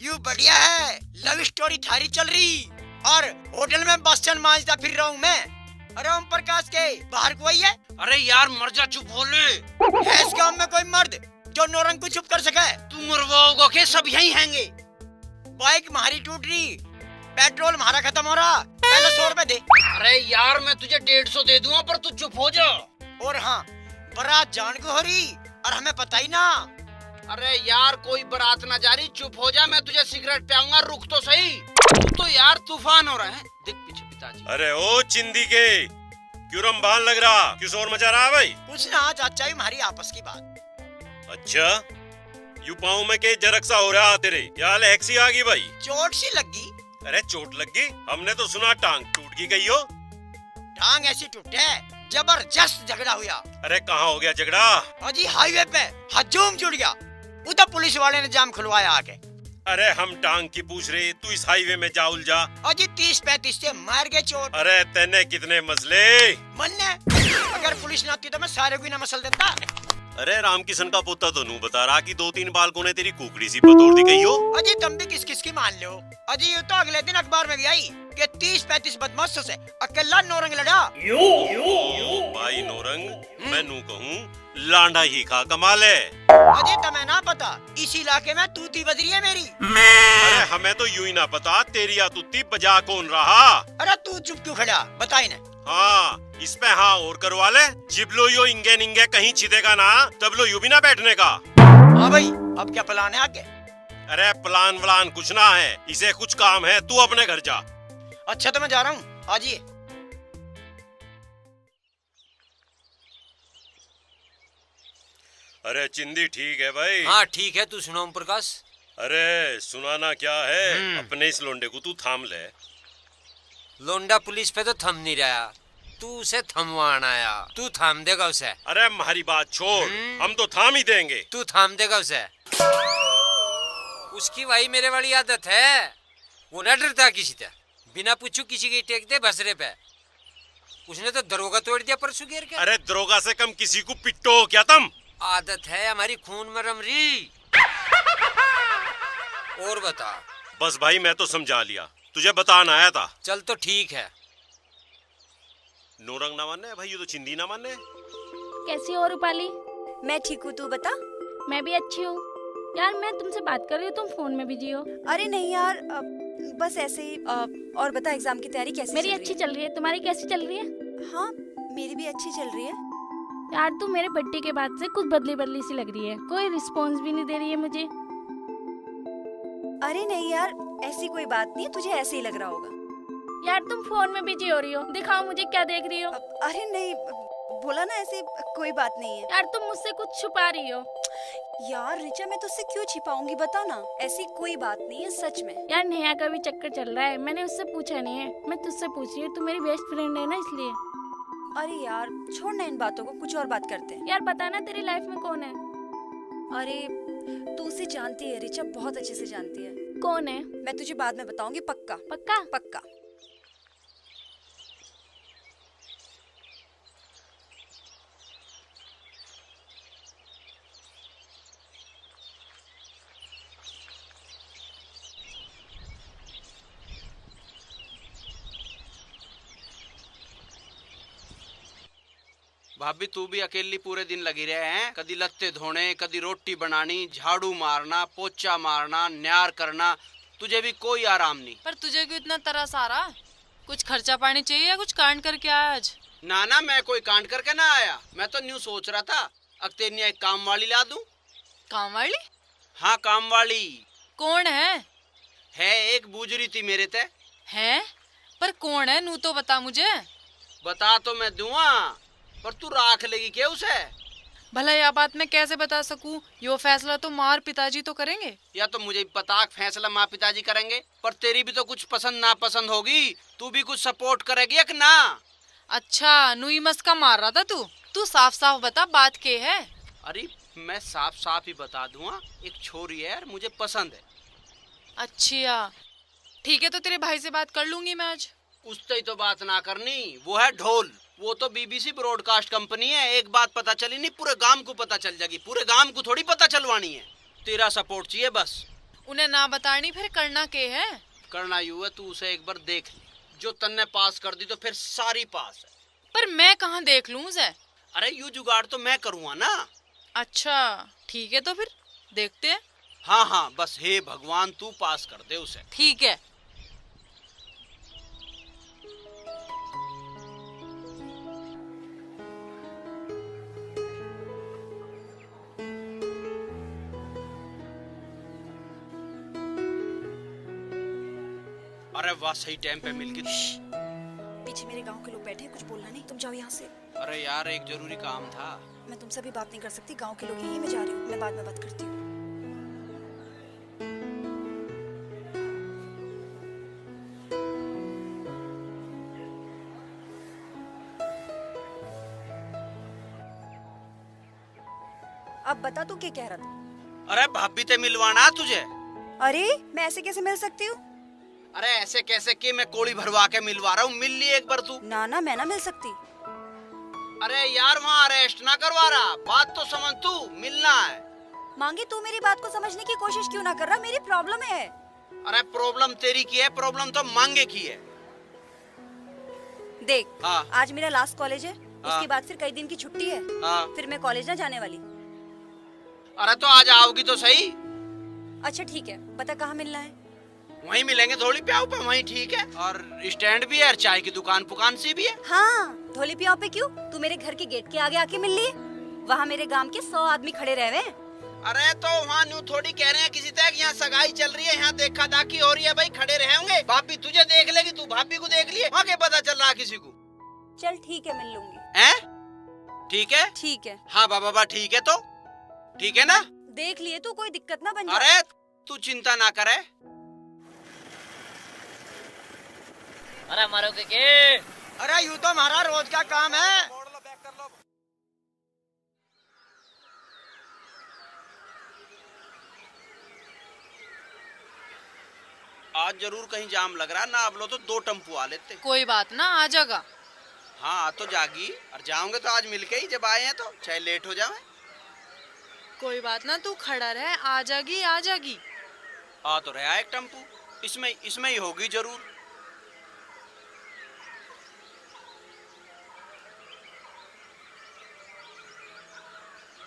You बढ़िया है, love story थारी चल रही और होटल में बसन मांझता फिर रहा हूँ मैं। अरे ओम प्रकाश के बाहर कोई है? अरे यार मर जा, चुप बोले। है इस गाँव में कोई मर्द जो नौरंग को चुप कर सके? तू मरवाओगा के सब यहीं हैंगे। बाइक हमारी टूट रही, पेट्रोल हमारा खत्म हो रहा, पहले 100 रुपए दे। अरे यार मैं तुझे 150 दे दूंगा पर तू चुप हो जा। और हाँ, बारात जान को हो रही और हमें पता ही ना। अरे यार कोई बारात ना जा रही, चुप हो जा, मैं तुझे सिगरेट पियाऊंगा, रुक तो सही। तू तो यार तूफान हो रहा है, देख पीछे पिताजी। अरे ओ चिंदी के क्यों रंबान लग रहा, क्यों शोर मचा रहा है भाई? कुछ ना चाचा, हमारी आपस की बात। अच्छा यू पाँव में के जरक सा हो रहा तेरे, क्या लहक्सी आ गई भाई? चोट सी लगी। अरे चोट लग गई? हमने तो सुना टांग टूट गई कही हो। टांग ऐसी टूटे, जबरदस्त झगड़ा हुआ। अरे कहाँ हो गया झगड़ा? अजी हाईवे पे हजूम जुड़ गया, उधर पुलिस वाले ने जाम खुलवाया आके। अरे हम टांग की पूछ रहे, तू इस हाईवे में जा उलझा। अजी 30-35 से मार गए चोट। अरे तेने कितने मसले? मन्ने अगर पुलिस न आती तो मैं सारे को ही न मसल देता। अरे राम किशन का पोता तो नू बता रहा कि 2-3 बालकों ने तेरी कुकड़ी सी पतोड़ दी कही हो। अजी तुम भी किस किस की मान लो। अजी ये तो अगले दिन अखबार में भी आई कि 30-35 बदमाशों से अकेला नौरंग लड़ा। ओ भाई नौरंग, मैं नू कहूँ लांडा ही खा कमाल है। अजी तुम्हें ना पता, इस इलाके में तूती बज रही है मेरी। अरे हमें तो यूं ही ना पता तेरी आतुती बजा कौन रहा। अरे तू चुप क्यों खड़ा, बताई ना। हाँ इस पे हाँ और करवा ले, जिबलो यो इंगे निंगे कहीं छिदेगा ना, तबलो यू भी ना बैठने का। हाँ भाई, अब क्या प्लान है आगे? अरे प्लान व्लान कुछ ना है, इसे कुछ काम है, तू अपने घर जा। अच्छा तो मैं जा रहा हूँ, आजिए। अरे चिंदी ठीक है भाई? हाँ ठीक है, तू सुना ओम प्रकाश। अरे सुनाना क्या है, अपने इस लोंडे को तू थाम ले। लोंडा पुलिस पे तो थम नहीं रहा, तू उसे थमवान आया, तू थाम देगा उसे। अरे हमारी बात छोड़, हम तो थाम ही देंगे। तू थाम देगा उसे। उसकी वही मेरे वाली आदत है, वो ना डरता किसी से, बिना पूछू किसी की टेक दे बसरे पे। उसने तो दरोगा तोड़ दिया परसों घेर के। अरे दरोगा से कम किसी को पिट्टो क्या तुम? आदत है हमारी खून में रमरी। और बता। बस भाई मैं तो समझा लिया, तुझे बताना आया था। चल तो ठीक है। नौरंग ना माने भाई, ये तो चिंदी ना माने। कैसी हो रूपाली? मैं ठीक हूँ, तू बता। मैं भी अच्छी हूँ। यार मैं तुमसे बात कर रही हूँ, तुम फोन में बिजी हो। अरे नहीं यार, बस ऐसे ही। और बता, एग्जाम की तैयारी कैसी मेरी चल अच्छी रही चल रही है, तुम्हारी कैसी चल रही है? है? हाँ मेरी भी अच्छी चल रही है। यार तू मेरे बर्थडे के बाद से कुछ बदली बदली सी लग रही है, कोई रिस्पॉन्स भी नहीं दे रही है मुझे। अरे नहीं यार, ऐसी कोई बात नहीं है, तुझे ऐसे ही लग रहा होगा। यार तुम फोन में बिजी हो रही हो, दिखाओ मुझे क्या देख रही हो। अरे नहीं, बोला ना ऐसे कोई बात नहीं है। यार तुम मुझसे कुछ छुपा रही हो। यार रिचा, मैं तुझसे क्यों छिपाऊंगी, बता ना। ऐसी कोई बात नहीं है सच में। यार नेहा का भी चक्कर चल रहा है, मैंने उससे पूछा नहीं है, मैं तुझसे पूछ रही हूँ, तू मेरी बेस्ट फ्रेंड है ना इसलिए। अरे यार छोड़ ना इन बातों को, कुछ और बात करते हैं। यार बता ना तेरी लाइफ में कौन है? अरे तू उसे जानती है रिचा, बहुत अच्छे से जानती है। कौन है? मैं तुझे बाद में बताऊंगी, पक्का पक्का? पक्का। भाभी तू भी अकेली पूरे दिन लगी रहे हैं, कदी लत्ते धोने, कदी रोटी बनानी, झाड़ू मारना, पोछा मारना, न्यार करना, तुझे भी कोई आराम नहीं। पर तुझे क्यों इतना तरस आ रहा? कुछ खर्चा पानी चाहिए या कुछ कांड करके आया आज? ना ना, मैं कोई कांड करके ना आया, मैं तो न्यू सोच रहा था अक्तेनिया एक काम वाली ला दूं। काम वाली? हाँ काम वाली। कौन है? एक बूझ थी मेरे ते। है? पर कौन है, नू तो बता मुझे। बता तो मैं दूंगा, पर तू राख लेगी क्या उसे? भला यह बात मैं कैसे बता सकूं? यो फैसला तो मार पिताजी तो करेंगे। या तो मुझे पता फैसला माँ पिताजी करेंगे, पर तेरी भी तो कुछ पसंद नापसंद होगी, तू भी कुछ सपोर्ट करेगी या ना? अच्छा, नूई मस्का मार रहा था तू साफ साफ बता बात के है। अरे मैं साफ साफ ही बता दूंगा, एक छोरी है यार मुझे पसंद है। अच्छा ठीक है, तो तेरे भाई से बात कर लूंगी मैं आज। उससे ही तो बात ना करनी, वो है ढोल, वो तो बीबीसी ब्रॉडकास्ट कंपनी है। एक बात पता चली नहीं पूरे गांव को पता चल जाएगी, पूरे गांव को थोड़ी पता चलवानी है। तेरा सपोर्ट चाहिए बस। उन्हें ना बतानी फिर करना के है। करना यू है, तू उसे एक बार देख ली, जो तन्ने पास कर दी तो फिर सारी पास है। पर मैं कहाँ देख लूं उसे? अरे यू जुगाड़ तो मैं करूँगा ना। अच्छा ठीक है, तो फिर देखते हैं। हाँ हाँ, बस हे भगवान तू पास कर दे उसे। ठीक है। अरे वाह, सही टाइम पे मिल गई। पीछे मेरे गांव के लोग बैठे हैं, कुछ बोलना नहीं, तुम जाओ यहाँ से। अरे यार एक जरूरी काम था। मैं तुमसे भी बात नहीं कर सकती, गांव के लोग यही, मैं जा रही हूँ, मैं बाद में बात करती हूँ। अब बता तू क्या कह रहा था? अरे भाभी ते मिलवाना तुझे। अरे मैं ऐसे कैसे मिल सकती हूँ? अरे ऐसे कैसे कि मैं कोड़ी भरवा के मिलवा रहा हूँ, मिल ली एक बार तू। ना ना, मैं ना मिल सकती। अरे यार वहाँ अरेस्ट ना करवा रहा, बात तो समझ तू, मिलना है। मांगे तू मेरी बात को समझने की कोशिश क्यों ना कर रहा? मेरी प्रॉब्लम है। अरे प्रॉब्लम तेरी की है, प्रॉब्लम तो मांगे की है। देख हाँ। आज मेरा लास्ट कॉलेज है, उसके बाद फिर कई दिन की छुट्टी है, हाँ। फिर मैं कॉलेज ना जाने वाली। अरे तो आज आओगी तो सही। अच्छा ठीक है, बता कहाँ मिलना है? वहीं मिलेंगे धोली प्याऊ पे, वहीं ठीक है। और स्टैंड भी है और चाय की दुकान पुकान सी भी है। हाँ, धोली पियाव पे क्यों? तू मेरे घर के गेट के आगे आके मिल लिए, वहाँ मेरे गांव के 100 आदमी खड़े रहे हैं। अरे तो वहाँ न्यू थोड़ी कह रहे हैं किसी तक, यहाँ सगाई चल रही है, यहाँ देखा दाखी हो रही है, भाई खड़े रहे होंगे। भाभी तुझे देख लेगी, तू भाभी को देख लिए, वहाँ के पता चल रहा किसी को। चल ठीक है, मिल लूंगी। हैं? ठीक है? ठीक है। हाँ बाबा ठीक है, तो ठीक है ना? देख लिए तू, कोई दिक्कत ना बन जाए। अरे तू चिंता ना करे। अरे मारोगे के? अरे यूं तो हमारा रोज का काम है। आज जरूर कहीं जाम लग रहा, ना अब लो तो 2 टेम्पो आ लेते। कोई बात ना, आ जाएगा। हाँ तो जागी, और जाओगे तो आज मिलके ही, जब आए हैं तो चाहे लेट हो जाए। कोई बात ना, तू खड़ा रह, आ जाएगी आ जाएगी। आ तो रहा एक टेम्पो, इसमें ही होगी जरूर।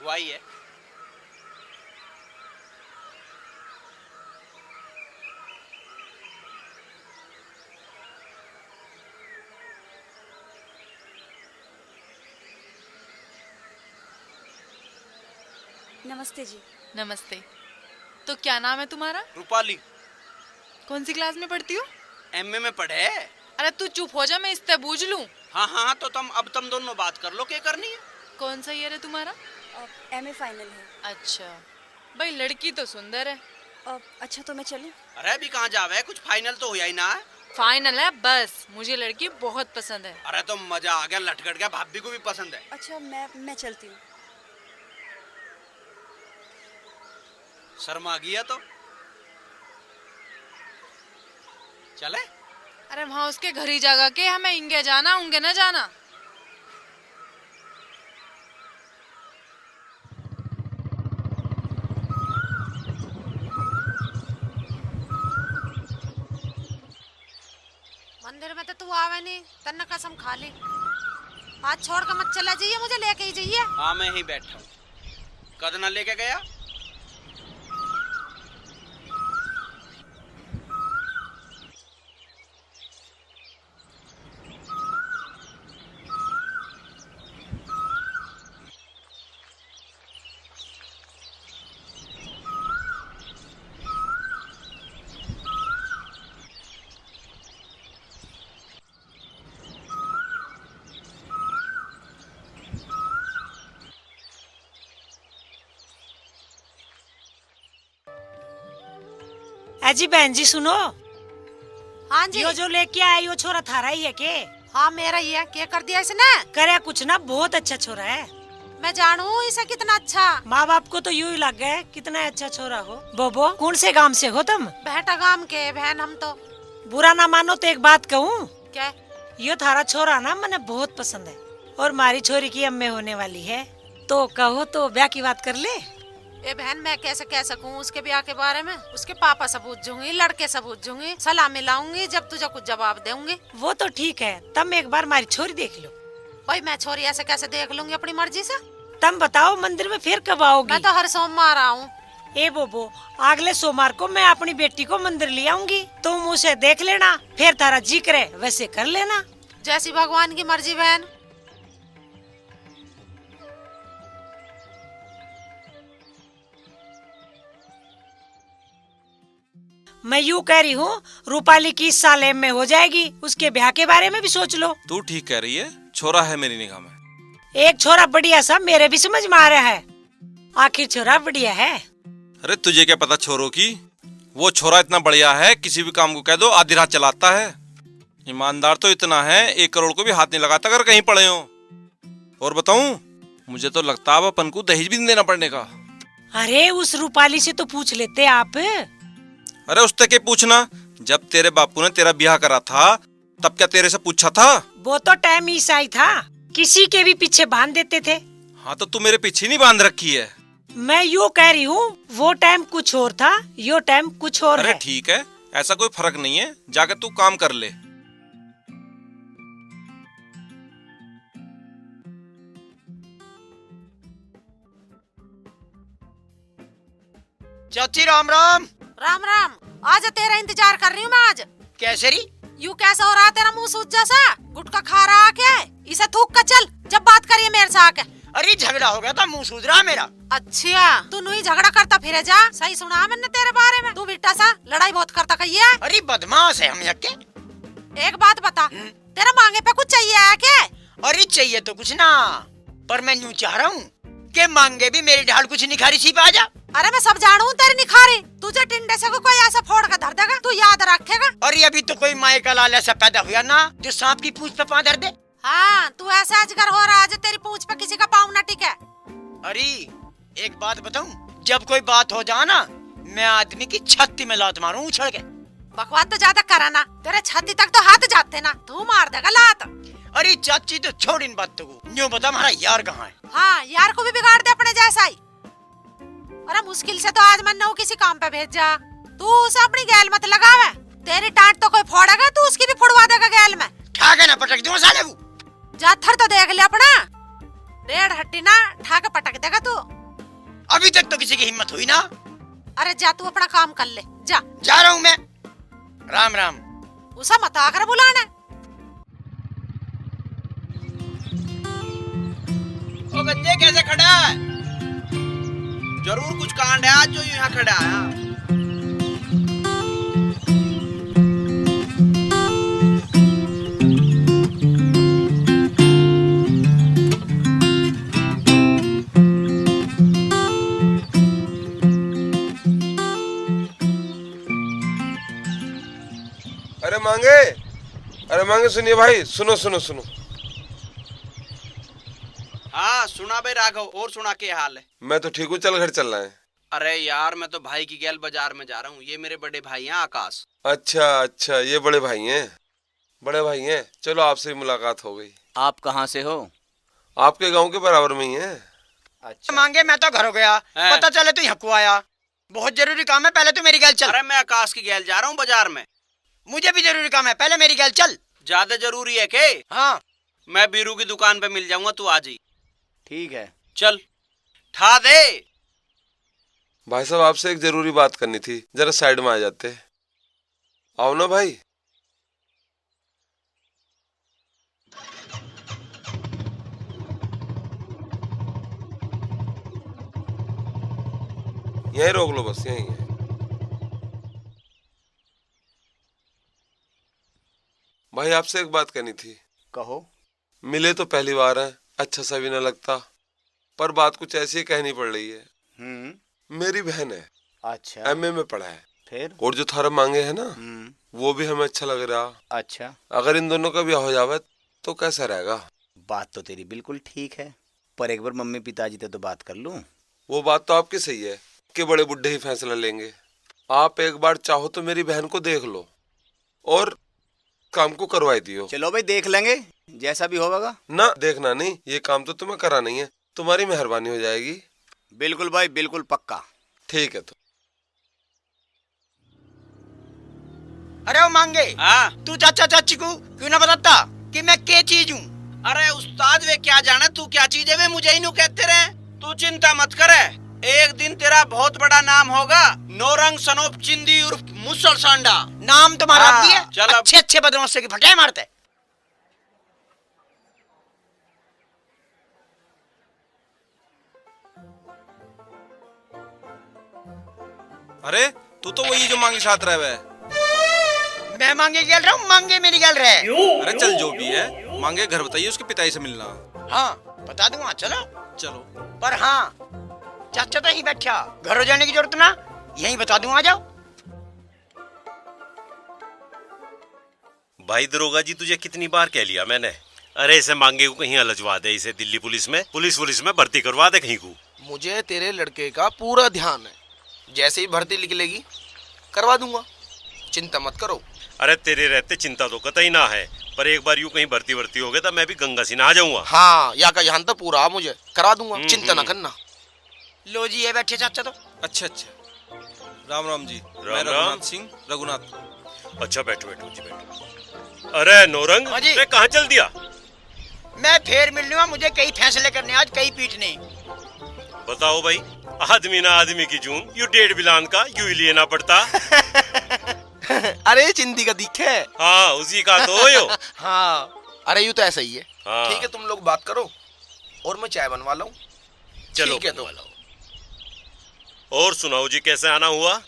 वही है। नमस्ते जी। नमस्ते। तो क्या नाम है तुम्हारा? रूपाली। कौन सी क्लास में पढ़ती हो? एमए में पढ़े। अरे तू चुप हो जा, मैं इससे बूझ लूं। हाँ तो तुम दोनों बात कर लो, क्या करनी है। कौन सा ईयर है तुम्हारा? MA फाइनल है। अच्छा भाई, लड़की तो सुंदर है। अच्छा तो मैं चलूं? अरे अभी कहाँ जावे, कुछ फाइनल तो हुआ ही ना है। फाइनल है बस, मुझे लड़की बहुत पसंद है। अरे तो मजा आ गया, लटकट गया, भाभी को भी पसंद है। अच्छा मैं चलती हूँ। शर्मा गया तो चले। अरे वहाँ उसके घर ही जागा के हमें इंगे जाना, उंगे ना जाना। मंदिर में तो तू आवे नहीं, तन्ने कसम खा ली। आज छोड़ कर मत चला जाइए, मुझे लेके ही जाइए। हाँ मैं ही बैठा हूँ, कद ना लेके गया। अजी बहन जी सुनो। हाँ जी। यो जो लेके आया यो छोरा थारा ही है के? हाँ मेरा ही है। क्या कर दिया इसने? करे कुछ ना, बहुत अच्छा छोरा है। मैं जानू इसे कितना अच्छा। माँ बाप को तो यूं ही लग गए कितना अच्छा छोरा हो। बोबो कौन से गांव से हो तुम? बेटा गांव के बहन हम तो। बुरा ना मानो तो एक बात कहूँ। क्या? यो थारा छोरा ना मैंने बहुत पसंद है, और मारी छोरी की अम्मे होने वाली है, तो कहो तो ब्याह की बात कर ले। ए बहन, मैं कैसे कह सकूं उसके ब्याह के बारे में? उसके पापा से पूछूंगी, लड़के से पूछूंगी, सलाह मिलाऊंगी, जब तुझे कुछ जवाब दूंगी। वो तो ठीक है, तम एक बार हमारी छोरी देख लो। भाई मैं छोरी ऐसे कैसे देख लूंगी अपनी मर्जी से? तम बताओ मंदिर में फिर कब आओगी? मैं तो हर सोमवार आऊँ। ए बोबो, अगले सोमवार को मैं अपनी बेटी को मंदिर ले आऊंगी, तुम उसे देख लेना, फिर तारा जी करे वैसे कर लेना। जैसी भगवान की मर्जी बहन। मैं यूँ कह रही हूँ, रूपाली की इस साल एम में हो जाएगी, उसके ब्याह के बारे में भी सोच लो। तू ठीक कह रही है, छोरा है मेरी निगाह में। एक छोरा बढ़िया सा मेरे भी समझ में आ रहा है, आखिर छोरा बढ़िया है। अरे तुझे क्या पता छोरों की? वो छोरा इतना बढ़िया है, किसी भी काम को कह दो आधी रात चलाता है। ईमानदार तो इतना है, 1 करोड़ को भी हाथ नहीं लगाता अगर कहीं पड़े हो। और बताऊं, मुझे तो लगता है अब अपन को दहेज भी नहीं देना पड़ने का। अरे उस रूपाली से तो पूछ लेते आप। अरे उससे क्या पूछना, जब तेरे बापू ने तेरा ब्याह करा था तब क्या तेरे से पूछा था? वो तो टाइम ही सही था, किसी के भी पीछे बांध देते थे। हाँ तो तू मेरे पीछे नहीं बांध रखी है। मैं यूँ कह रही हूँ, वो टाइम कुछ और था, यो टाइम कुछ और अरे है। ठीक है, ऐसा कोई फर्क नहीं है, जाके तू काम कर ले। चाची राम राम। राम राम। आज तेरा इंतजार कर रही हूँ मैं आज। कैसे री? यूँ कैसा हो रहा तेरा मुंह सूज जैसा? गुटखा खा रहा क्या है? इसे थूक कर चल, जब बात करिए मेरे से आके। अरे झगड़ा हो गया था, मुंह सूज रहा मेरा। अच्छा, तू नहीं झगड़ा करता फिरे जा। सही सुना मैंने तेरे बारे में, तू बेटा सा लड़ाई बहुत करता कहिए। अरे बदमाश है हम यक्के। एक बात बता, तेरा मांगे पे कुछ चाहिए है क्या? अरे चाहिए तो कुछ ना, पर मैं यूँ चाह रहा हूँ कि मांगे भी मेरी ढाल कुछ निखारी सी आ जा। अरे मैं सब जानू तेरी निखारी, तुझे टिंडे से कोई ऐसा फोड़ कर धर देगा, तू याद रखेगा। अरे अभी तो कोई माए का लाल ऐसा पैदा हुआ ना जो सांप की पूंछ पे पाँव धर दे। हाँ, तू ऐसा अजगर हो रहा है जो तेरी पूंछ पे किसी का पाँव न टिके। अरे एक बात बताऊं, जब कोई बात हो जाए ना, मैं आदमी की छाती में लात मारूं उछल के। बकवास तो ज्यादा करा ना, तेरे छाती तक तो हाथ जाते ना, तू मार देगा लात। अरे चाची तो छोड़ इन बातों को, यूँ बता हमारा यार कहाँ है? हाँ, यार को भी बिगाड़ दे अपने जैसा ही। अरे मुश्किल से तो आज मैं नौ किसी काम पे भेज जा, तू उसे अपनी गैल मत लगावे। तेरी टांट तो कोई फोड़ेगा, तू उसकी भी फोड़वा देगा गैल में। ठाके ना पटक दूं साले वो। जाथर तो देख ले अपना, रेड हट्टी ना ठाके पटक देगा तू। अभी तक तो किसी की हिम्मत हुई ना। अरे जा तू अपना काम कर ले, जा। जा रहा हूँ मैं। राम राम। उसे मत आकर बुलाना। ओ गंजे कैसे खड़ा है? जरूर कुछ कांड है आज जो यहाँ खड़ा है। अरे मांगे सुनिए भाई, सुनो सुनो सुनो। हाँ सुना भाई राघव, और सुना के हाल है? मैं तो ठीक हूँ, चल घर चलना है। अरे यार मैं तो भाई की गैल बाजार में जा रहा हूँ, ये मेरे बड़े भाई हैं आकाश। अच्छा अच्छा, ये बड़े भाई हैं। बड़े भाई हैं, चलो आपसे भी मुलाकात हो गई। आप कहाँ से हो? आपके गांव के बराबर में ही है। अच्छा मांगे मैं तो घर हो गया, पता चले तू यहाँ को आया। बहुत जरूरी काम है, पहले तो मेरी गैल चल। अरे मैं आकाश की गैल जा रहा हूँ बाजार में। मुझे भी जरूरी काम है, पहले मेरी गैल चल। ज्यादा जरूरी है के? हाँ। मैं बीरू की दुकान पे मिल जाऊंगा, तू आ जाई। ठीक है चल ठा दे। भाई साहब आपसे एक जरूरी बात करनी थी, जरा साइड में आ जाते। आओ ना भाई। यहीं रोक लो, बस यहीं है। भाई आपसे एक बात करनी थी। कहो। मिले तो पहली बार है, अच्छा सा भी न लगता, पर बात कुछ ऐसी कहनी पड़ रही है। मेरी बहन है। अच्छा। एमए में पढ़ा है। फिर? और जो थारा मांगे है ना, वो भी हमें अच्छा लग रहा। अच्छा। अगर इन दोनों का ब्याह हो जावे तो कैसा रहेगा? बात तो तेरी बिल्कुल ठीक है, पर एक बार मम्मी पिताजी से तो बात कर लूं। वो बात तो आपकी सही है कि बड़े बुड्ढे ही फैसला लेंगे। आप एक बार चाहो तो मेरी बहन को देख लो और काम को करवाई दियो। चलो भाई देख लेंगे, जैसा भी होगा। ना देखना नहीं, ये काम तो तुम्हें करा नहीं है, तुम्हारी मेहरबानी हो जाएगी। बिल्कुल भाई, बिल्कुल पक्का। ठीक है तो। अरे वो मांगे, हाँ तू चाचा चाची को क्यों ना बताता कि मैं क्या चीज हूँ? अरे उस्ताद वे क्या जाने तू क्या चीज है, वे मुझे ही न्यू कहते रहे। तू चिंता मत करे, एक दिन तेरा बहुत बड़ा नाम होगा। नौरंग सनोप चिंदी उर्फ मुसल सांडा। नाम तुम्हारा हाँ, भी है। चल अब। अच्छे अच्छे बदमाशों की फटाए मारते। अरे तू तो वही जो मांगे साथ रहे है। मैं मांगे गल रहा हूँ, मांगे मेरी गल रहे। अरे चल जो भी है, मांगे घर बताइए, उसके पिताजी से मिलना। हाँ बता दूंगा, चलो। चलो। पर हाँ, चाचा तो यहीं बैठा, घर हो जाने की जरूरत ना, यहीं बता दूंगा, आ जाओ। भाई दरोगा जी, तुझे कितनी बार कह लिया मैंने, अरे इसे मांगे को कहीं अलझवा दे, इसे दिल्ली पुलिस में भर्ती करवा दे कहीं को। मुझे तेरे लड़के का पूरा ध्यान है, जैसे ही भर्ती निकलेगी करवा दूंगा, चिंता मत करो। अरे तेरे रहते चिंता तो कतई ना है, पर एक बार यूं कहीं भर्ती हो गया तो मैं भी गंगा से नहा जाऊंगा। हाँ या का यहाँ तो पूरा मुझे करवा दूंगा, चिंता ना करना। लो जी, ये बैठे चाचा तो। अच्छा अच्छा, राम राम जी। मैं राम। रघुनाथ सिंह, रघुनाथ। अच्छा बैठो बैठो जी बैठो। अरे नौरंग, हाँ जी। अरे कहाँ चल दिया? मैं फिर मिल लूंगा, मुझे कई फैसले करने आज, कई पीटने। बताओ भाई, आदमी ना आदमी की जून, यू 1.5 बिलान का यू ही लेना पड़ता। अरे चिंदी का दिखे। हाँ उसी का तो हो यो। हाँ अरे यू तो ऐसा ही है। हाँ। ठीक है तुम लोग बात करो और मैं चाय बनवा लाऊं। चलो ठीक है तो। और सुनाओ जी, कैसे आना हुआ?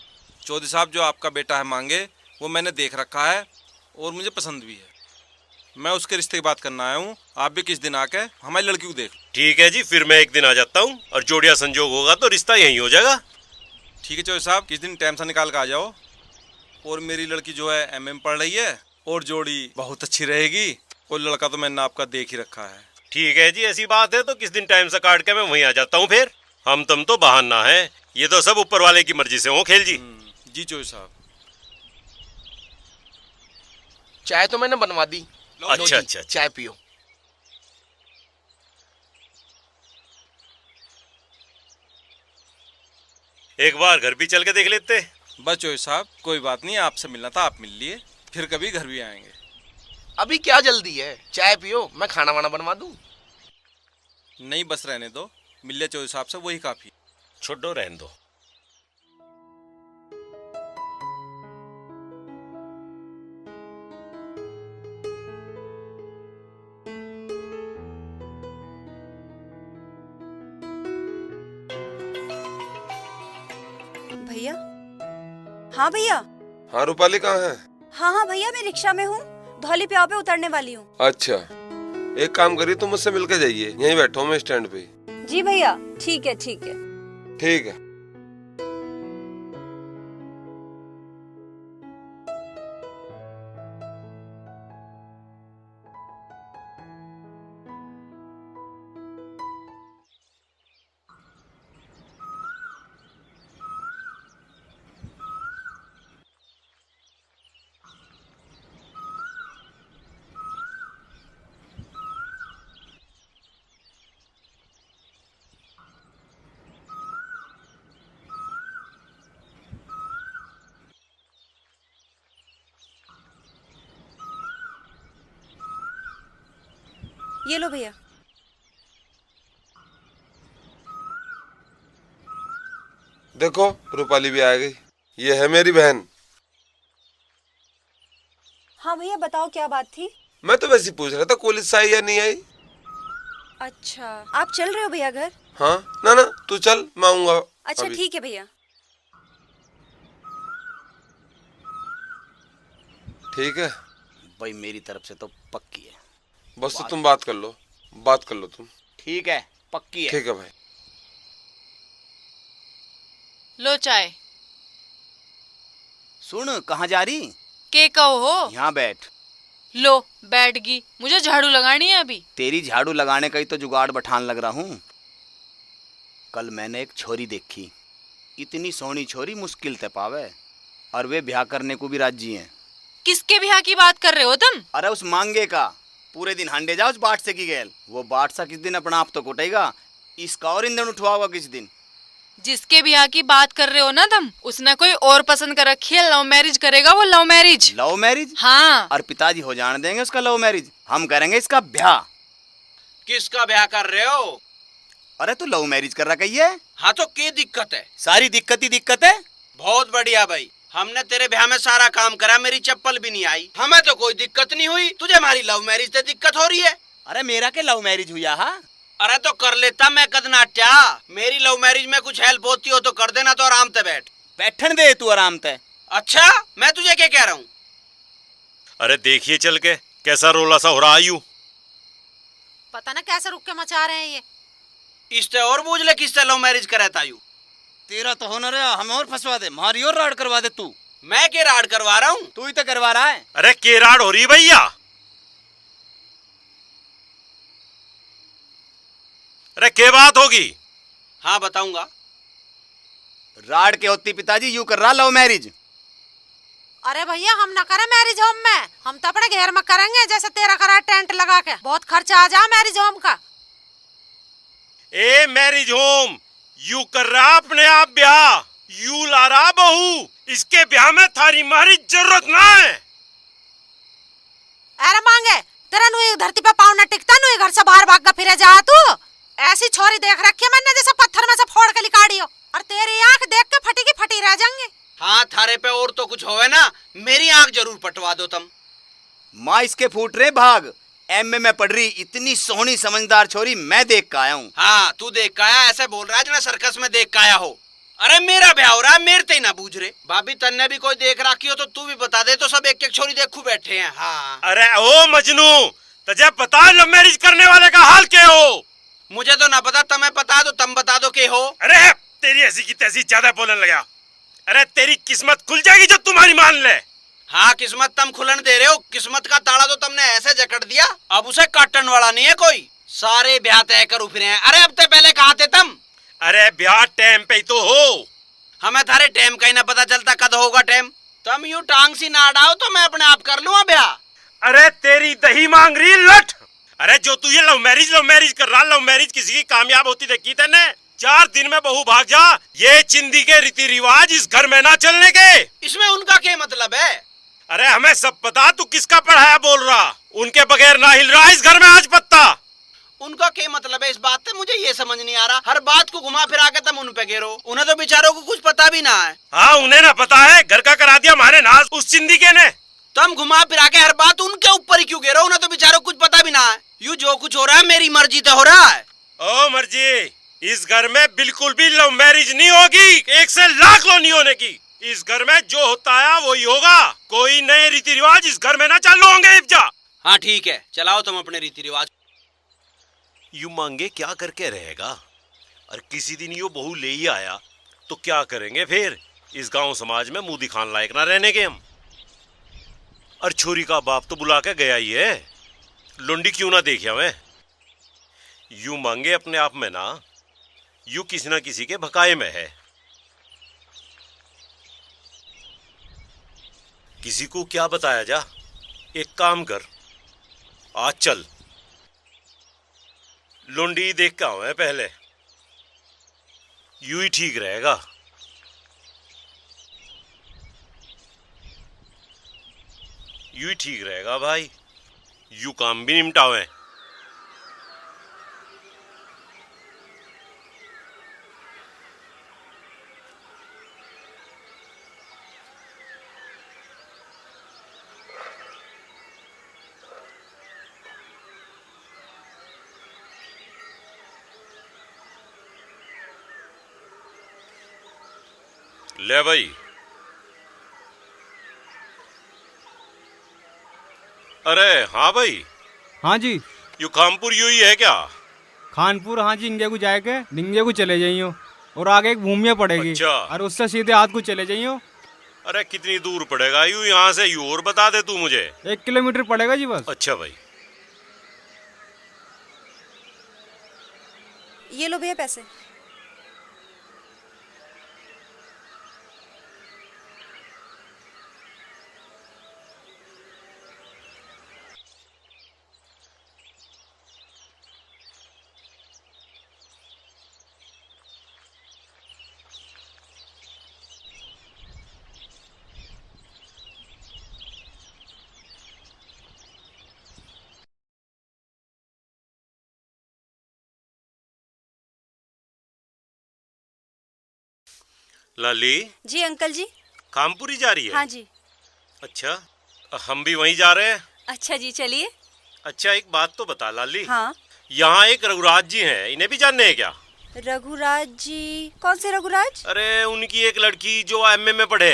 चौधरी साहब, जो आपका बेटा है मांगे, वो मैंने देख रखा है और मुझे पसंद भी है। मैं उसके रिश्ते की बात करना आया हूँ। आप भी किस दिन आके हमारी लड़की को देख लो। ठीक है जी, फिर मैं एक दिन आ जाता हूँ, और जोड़िया संजोग होगा तो रिश्ता यहीं हो जाएगा। ठीक है चौधरी साहब, किस दिन टाइम से निकाल के आ जाओ। और मेरी लड़की जो है एमए में पढ़ रही है, और जोड़ी बहुत अच्छी रहेगी, और लड़का तो मैंने आपका देख ही रखा है। ठीक है जी, ऐसी बात है तो किस दिन टाइम से काट के मैं वहीं आ जाता हूँ। फिर हम तुम तो बहाना है, ये तो सब ऊपर वाले की मर्जी से हो खेल जी। जी चौधरी साहब। चाय तो मैंने बनवा दी। अच्छा लो जी, अच्छा। चाय पियो। एक बार घर भी चल के देख लेते। बस चौधरी साहब, कोई बात नहीं, आपसे मिलना था, आप मिल लिए, फिर कभी घर भी आएंगे। अभी क्या जल्दी है, चाय पियो, मैं खाना वाना बनवा दूं। नहीं बस रहने दो, मिल लिया चौधरी साहब से, वही काफी। छोड़ो रहने दो। भैया। हाँ भैया। हाँ रूपाली कहाँ है? हाँ हाँ भैया, मैं रिक्शा में हूँ, धौली प्याव पे उतरने वाली हूँ। अच्छा, एक काम करिए, तुम मुझसे मिलकर जाइए, यहीं बैठो मैं स्टैंड पे। जी भैया, ठीक है ठीक है। ठीक है। ये लो भैया। देखो रूपाली भी आ गई, ये है मेरी बहन। हाँ भैया, बताओ क्या बात थी? मैं तो वैसे ही पूछ रहा था कॉलेज से आई या नहीं आई। अच्छा, आप चल रहे हो भैया घर? हाँ ना ना, तू चल, मैं आऊंगा। अच्छा अभी। ठीक है भैया। ठीक है भाई मेरी तरफ से तो पक्की है। बस तो तुम बात कर लो, बात कर लो तुम। ठीक है, पक्की है। ठीक है भाई। लो चाय। सुन, कहाँ जा रही? के कहो हो? यहाँ बैठ। लो बैठ गई, मुझे झाड़ू लगानी है अभी। तेरी झाड़ू लगाने का ही तो जुगाड़ बैठान लग रहा हूँ। कल मैंने एक छोरी देखी, इतनी सोहनी छोरी मुश्किल ते पावे, और वे ब्याह करने को भी राजी हैं। किसके ब्याह की बात कर रहे हो तुम? अरे उस मांगे का, पूरे दिन हंडे जाओ उस बाट से की गैल। वो बाट सा किस दिन अपना आप तो कुटेगा, इसका और ईंधन उठवाओगा किस दिन। जिसके ब्याह की बात कर रहे हो ना तुम, उसने कोई और पसंद कर रखी है, लव मैरिज करेगा वो, लव मैरिज। Love marriage? हाँ। और पिताजी हो जाने देंगे उसका लव मैरिज, हम करेंगे इसका ब्याह। किसका ब्याह कर रहे हो? अरे तू लव मैरिज कर रहा है? हाँ तो क्या दिक्कत है? सारी दिक्कत ही दिक्कत है। बहुत बढ़िया भाई, हमने तेरे ब्याह में सारा काम करा, मेरी चप्पल भी नहीं आई, हमें तो कोई दिक्कत नहीं हुई, तुझे हमारी लव मैरिज से दिक्कत हो रही है। अरे मेरा के लव मैरिज हुआ? हाँ अरे तो कर लेता मैं कदनाट्या, मेरी लव मैरिज में कुछ हेल्प होती हो तो कर देना, तो आराम से बैठन दे तू आराम से। अच्छा मैं तुझे क्या कह रहा हूँ? अरे देखिए चल के कैसा रोला सा हो रहा आयु। पता ना कैसे रुक के मचा रहे हैं ये। इससे और बूझ ले किससे लव मैरिज करे तायू। तेरा तो होना रहा, हमें और फंसवा दे, हमारी और राड करवा दे तू। मैं के राड करवा रहा हूँ? तू ही तो करवा रहा है। अरे के राड हो रही भैया? अरे क्या बात होगी? हाँ बताऊंगा। राड के होती पिताजी यूं कर रहा लव मैरिज। अरे भैया हम ना करें मैरिज होम में, हम तो अपने घर में करेंगे, जैसे तेरा करा टेंट लगा के। बहुत खर्चा आ जा मैरिज होम का। ए मैरिज होम यू कर रहा अपने आप ब्याह, यू ला रहा बहू, इसके ब्याह में थारी मारी जरूरत ना है। अरे मांगे तेरा नुई धरती पे पाँव न टिकता, नुई घर से बाहर भाग फिरे जा तू। ऐसी छोरी देख रखी है मैंने जैसे पत्थर में से फोड़ के निकाली हो, और तेरी आंख देख के फटी की फटी रह जाएंगे। हाँ थारे पे और तो कुछ होवे ना, मेरी आंख जरूर पटवा दो तुम। माँ इसके फूट रहे भाग, एमए में पढ़ रही इतनी सोहनी समझदार छोरी मैं देख के आया हूँ। हाँ तू देख के आया, ऐसे बोल रहा है जना सर्कस में देख के आया हो। अरे मेरा ब्याह हो रहा है, मेरे ते ना बूझ रहे। भाभी तन्ने भी कोई देख रखी हो तो तू भी बता दे, तो सब एक एक छोरी देखू बैठे हैं। हाँ अरे ओ मजनू, तुझे पता लव मैरिज करने वाले का हाल क्या हो? मुझे तो ना पता, तुम्हें पता दो, तुम बता दो के हो। अरे तेरी ऐसी की तैसी ज्यादा बोलने लगा। अरे तेरी किस्मत खुल जाएगी जो तुम्हारी मान ले। हाँ किस्मत तुम खुलन दे रहे हो, किस्मत का ताला तो तुमने ऐसे जकड़ दिया, अब उसे काटने वाला नहीं है कोई। सारे ब्याह तय कर फिरे हैं। अरे अब तो पहले कहाँ थे तुम? अरे ब्याह टाइम पे ही तो हो। हमें थारे टाइम का ही ना पता चलता कद होगा टाइम। तुम यूं टांग सी ना अड़ाओ तो मैं अपने आप कर लूंगा ब्याह। अरे तेरी दही मांग रही लठ। अरे जो तू ये लव मैरिज कर रहा, लव मैरिज किसी की कामयाब होती देखी तेने? 4 दिन में बहू भाग जा, ये चिंदी के रीति रिवाज इस घर में ना चलने के। इसमें उनका क्या मतलब है? अरे हमें सब पता, तू किसका पढ़ाया बोल रहा। उनके बगैर ना हिल रहा इस घर में आज पत्ता। उनका क्या मतलब है इस बात से, मुझे ये समझ नहीं आ रहा। हर बात को घुमा फिरा के तुम उन पे घेरो, उन्हें तो बेचारों को कुछ पता भी ना है। हाँ उन्हें ना पता है, घर का करा दिया हमारे नाज उस चिंदी के ने। तुम घुमा फिरा के हर बात उनके ऊपर ही क्यों घेरो? उन्हें तो बेचारों को कुछ पता भी ना है। यू जो कुछ हो रहा है मेरी मर्जी तो हो रहा है। ओ मर्जी, इस घर में बिल्कुल भी लव मैरिज नहीं होगी, 1 से लाख लो नहीं होने की। इस घर में जो होता है वही होगा, कोई नए रीति रिवाज इस घर में ना चालू होंगे। इब्जा हाँ ठीक है, चलाओ तुम अपने रीति रिवाज। यू मांगे क्या करके रहेगा? और किसी दिन यो बहू ले ही आया तो क्या करेंगे फिर? इस गांव समाज में मुंह दिखाने लायक ना रहने के हम। और छोरी का बाप तो बुला के गया ही है, लुंडी क्यों ना देखिया मैं। यू मांगे अपने आप में ना, यू किसी ना किसी के भकाए में है। किसी को क्या बताया जा? एक काम कर, आज चल लुंडी देख के आवे पहले, यू ही ठीक रहेगा। यू ही ठीक रहेगा भाई, यू काम भी निपटावे। ले भाई। अरे हाँ भाई। हाँ जी। यू खानपुर यू ही है क्या? खानपुर हाँ जी, इंगे को जाके निंगे को चले जाइयो और आगे एक भूमिया पड़ेगी। अच्छा। और उससे सीधे हाथ को चले जाइयो। अरे कितनी दूर पड़ेगा यू यहाँ से? यू और बता दे तू मुझे। 1 किलोमीटर पड़ेगा जी बस। अच्छा भाई। ये लो भैया पैसे। लाली जी अंकल जी। खामपुरी जा रही है? हाँ जी। अच्छा, हम भी वहीं जा रहे हैं। अच्छा जी, चलिए। अच्छा, एक बात तो बता लाली। हाँ। यहाँ एक रघुराज जी हैं, इन्हें भी जानने हैं क्या? रघुराज जी? कौन से रघुराज? अरे उनकी एक लड़की जो एमए में पढ़े।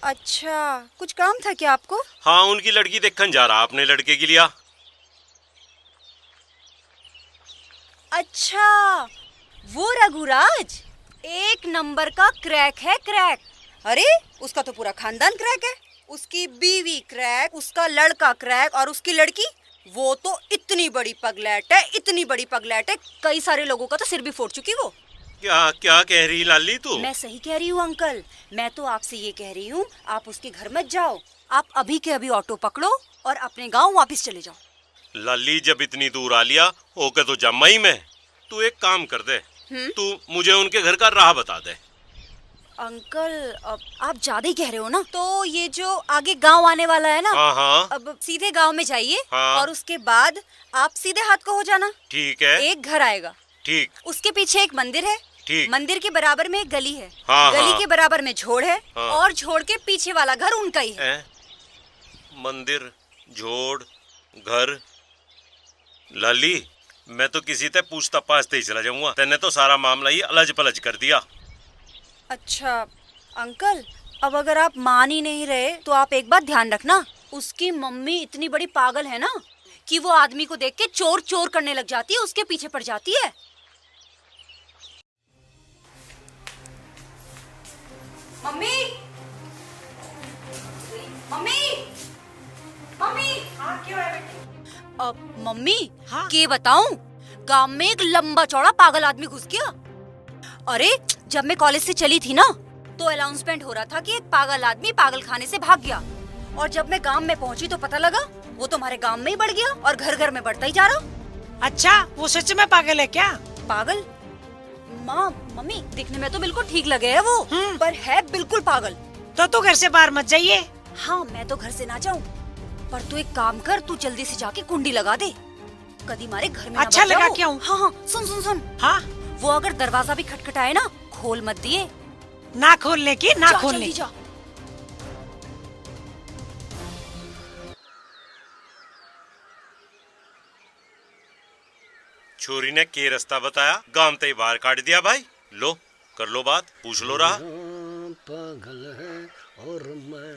अच्छा, कुछ काम था क्या आपको? हाँ, उनकी लड़की देखने जा रहा, अपने लड़के के लिए। अच्छा, वो रघुराज एक नंबर का क्रैक है, क्रैक। अरे उसका तो पूरा खानदान क्रैक है। उसकी बीवी क्रैक, उसका लड़का क्रैक और उसकी लड़की वो तो इतनी बड़ी पगलैट है, इतनी बड़ी पगलैट है, कई सारे लोगों का तो सिर भी फोड़ चुकी वो। क्या क्या कह रही लाली तू? मैं सही कह रही हूँ अंकल। मैं तो आपसे ये कह रही हूँ, आप उसके घर मत जाओ। आप अभी के अभी ऑटो पकड़ो और अपने गांव वापस चले जाओ। लाली जब इतनी दूर आ लिया होके तो जम्मा ही में। तू एक काम कर दे, तू मुझे उनके घर का राह बता दे। अंकल अब आप ज्यादा ही कह रहे हो ना। तो ये जो आगे गांव आने वाला है ना, हाँ हाँ। अब सीधे गांव में जाइए। हाँ। और उसके बाद आप सीधे हाथ को हो जाना। ठीक है। एक घर आएगा। ठीक। उसके पीछे एक मंदिर है। ठीक। मंदिर के बराबर में एक गली है। हाँ, गली हाँ। के बराबर में झोड़ है। हाँ। और झोड़ के पीछे वाला घर उनका ही है। मंदिर, झोड़, घर। लाली मैं तो किसी से पूछता पाछते ही चला जाऊंगा। तेने तो सारा मामला ही अलझ पलझ कर दिया। अच्छा अंकल, अब अगर आप मान ही नहीं रहे तो आप एक बात ध्यान रखना, उसकी मम्मी इतनी बड़ी पागल है ना कि वो आदमी को देख के चोर चोर करने लग जाती है, उसके पीछे पड़ जाती है। Mummy, mummy, mummy. हाँ, क्यों है बेटी? अब मम्मी, हाँ? के बताऊं, गांव में एक लंबा चौड़ा पागल आदमी घुस गया। अरे जब मैं कॉलेज से चली थी ना तो अनाउंसमेंट हो रहा था कि एक पागल आदमी पागल खाने से भाग गया। और जब मैं गांव में पहुंची तो पता लगा वो तो हमारे गांव में ही बढ़ गया और घर घर में बढ़ता ही जा रहा। अच्छा, वो सच में पागल है क्या? पागल? माँ मम्मी, दिखने में तो बिल्कुल ठीक लगे है वो, पर है बिल्कुल पागल। तो तू घर से बाहर मत जाइए। हाँ, मैं तो घर से ना जाऊँ, पर तू एक काम कर, तू जल्दी से जाके कुंडी लगा दे, कभी हमारे घर में अच्छा लगा क्या हूँ? हाँ हाँ, सुन सुन सुन। हाँ, वो अगर दरवाजा भी खटखटाए ना, खोल मत दिए। ना खोलने की, ना जा, खोलने जल्दी की। जा। छोरी ने के रास्ता बताया, गांव ते ही बाहर काट दिया। भाई लो, कर लो बात, पूछ लो रहा।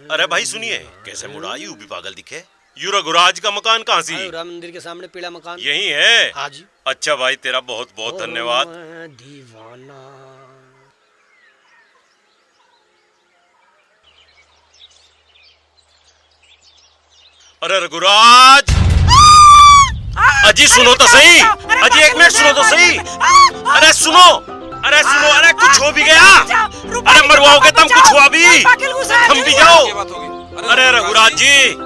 अरे भाई सुनिए, कैसे मुड़ा यू भी पागल दिखे। यू रघुराज का मकान कहाँ सी? राम मंदिर के सामने पीला मकान यही है? हाँ जी। अच्छा भाई, तेरा बहुत बहुत धन्यवाद। दीवाना। अरे रघुराज, अजी सुनो तो सही, अजी एक मिनट सुनो तो सही। अरे सुनो, अरे सुनो, अरे कुछ हो भी गया? अरे मरवाओगे तुम, कुछ हुआ भी? हम भी जाओ। अरे रघुराज जी,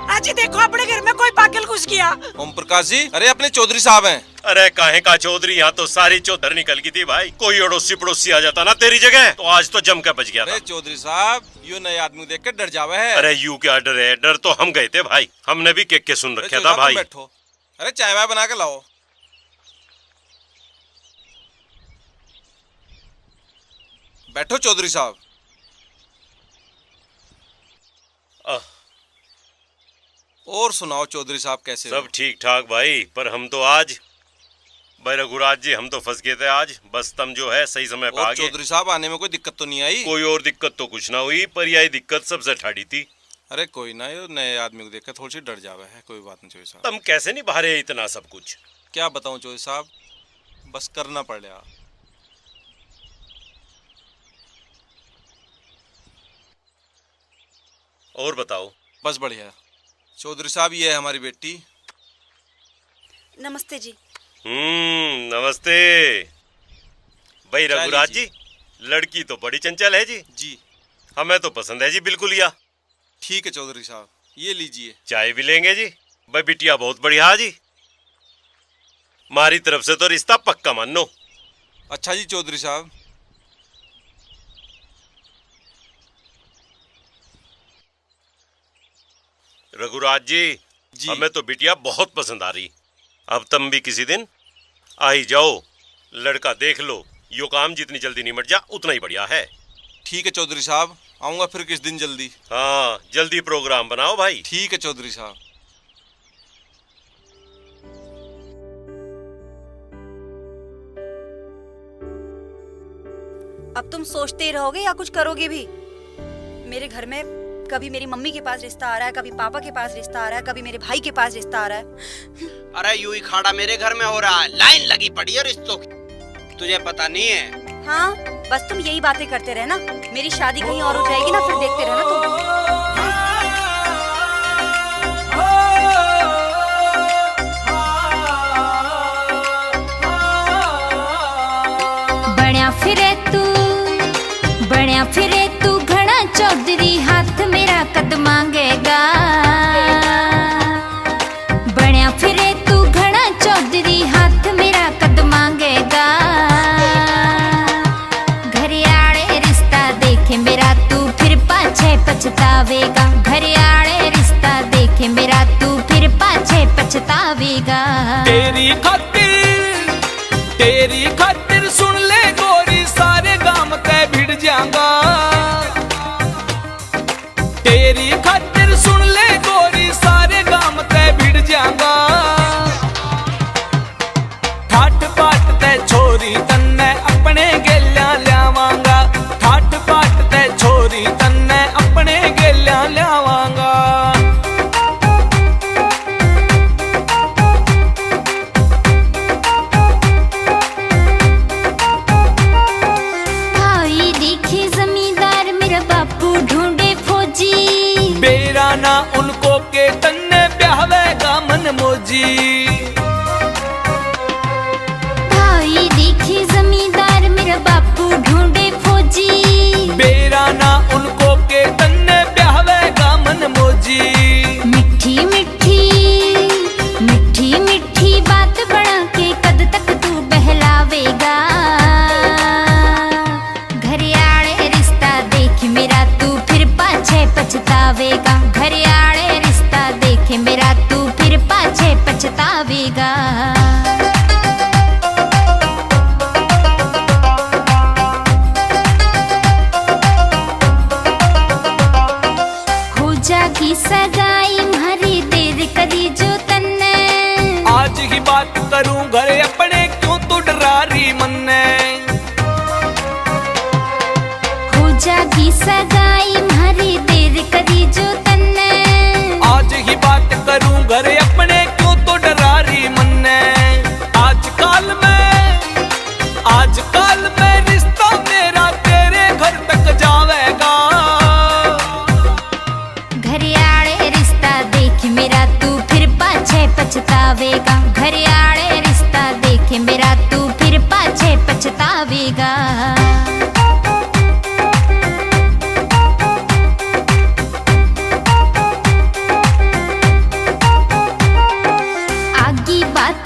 अजी देखो, अपने घर में कोई पागल घुस गया। ओम प्रकाश जी, अरे अपने चौधरी साहब हैं। अरे काहे का चौधरी, यहाँ तो सारी चौधर निकल गई थी भाई। कोई अड़ोसी पड़ोसी आ जाता ना तेरी जगह तो आज तो जम के बच गया था। अरे चौधरी साहब, यो नए आदमी देख के डर जावे है। अरे यू क्या डर है, डर तो हम गए थे भाई, हमने भी केक के सुन रखा था भाई। बैठो, अरे चाय वाय बना के लाओ। बैठो चौधरी साहब। और सुनाओ चौधरी साहब, कैसे हो? सब ठीक ठाक भाई, पर हम तो आज भाई रघुराज जी, हम तो फंस गए थे आज। बस तुम जो है सही समय पे आ गए। चौधरी साहब, आने में कोई दिक्कत तो नहीं आई? कोई और दिक्कत तो कुछ ना हुई, पर यही दिक्कत सबसे ठाड़ी थी। अरे कोई ना, ये नए आदमी को देख के थोड़ी सी डर जावे है। कोई बात नहीं चौधरी साहब। तुम कैसे नहीं बाहर इतना सब कुछ? क्या बताऊं चौधरी साहब, बस करना पड़ेगा। और बताओ। बस बढ़िया। चौधरी साहब, ये है हमारी बेटी। नमस्ते जी। नमस्ते भाई। रघुराज जी, लड़की तो बड़ी चंचल है जी। जी हमें तो पसंद है जी, बिल्कुल। या ठीक है चौधरी साहब, ये लीजिए। चाय भी लेंगे जी। भाई बिटिया बहुत बढ़िया जी, हमारी तरफ से तो रिश्ता पक्का मानो। अच्छा जी चौधरी साहब। रघुराज जी, हमें तो बिटिया बहुत पसंद आ रही। अब तुम भी किसी दिन आ ही जाओ, लड़का देख लो, यो काम जितनी जल्दी निमट जा उतना ही बढ़िया है। ठीक है चौधरी साहब, आऊंगा फिर किस दिन जल्दी। हाँ, जल्दी प्रोग्राम बनाओ भाई। ठीक है चौधरी साहब। अब तुम सोचते ही रहोगे या कुछ करोगे भी? मेरे घर में कभी मेरी मम्मी के पास रिश्ता आ रहा है, कभी पापा के पास रिश्ता आ रहा है, कभी मेरे भाई के पास रिश्ता आ रहा है। अरे यूं ही खाड़ा मेरे घर में हो रहा है, लाइन लगी पड़ी है रिश्तों की, तुझे पता नहीं है? हाँ, बस तुम यही बातें करते रहना। मेरी शादी कहीं और हो जाएगी ना, फिर देखते रहना तुम। बण्या फिरे तू घना चौधरी, हाथ मेरा कद मांगेगा। बण्या फिरे तू घना चौधरी, हाथ मेरा कद मांगेगा। घरियाड़े रिश्ता देखे मेरा तू फिर पाछे पछतावेगा। घरियाड़े रिश्ता देखे मेरा तू फिर पाछे पछतावेगा। तेरी खातिर सुन ले गोरी, सारे गांव ते भिड़ जाऊंगा। तेरी खातिर सुन ले गोरी, सारे गांव ते भिड़ जाऊंगा। ठाठ पाठ ते छोरी तन्ने अपने गेल्या ल्यावांगा। ठाठ पाठ ते छोरी तन्ने अपने गेल्या ल्यावांगा। ना उनको के तन्ने ब्याहवेगा मन मोजी। भाई देखी जमींदार मेरा बापू ढूंढे फौजी। बेरा ना उनको के तन्ने ब्याहवेगा मन मोजी। मिठी मिठी मिठी मिठी बात बना के कद तक तू बहलावेगा। घरियाड़े रिश्ता देख मेरा तू फिर पाछे पछतावेगा। घरियाड़े रिश्ता देखे मेरा तू फिर पाछे पछतावेगा। हो जागी सगाई म्हारी देर करी जो तन्ने। आज ही बात करूं घरे अपने, क्यों तू डरारी मन्ने। हो जागी सगाई म्हारी देर करी जो तन्ने। आज ही बात करूं घरे अपने, क्यों तो डरारी मन्ने। आजकल में रिश्ता मेरा तेरे घर तक जावेगा। घरियाड़े रिश्ता देख मेरा तू फिर पाछे पछतावेगा। घरियाड़े रिश्ता देख मेरा तू फिर पाछे पछतावेगा।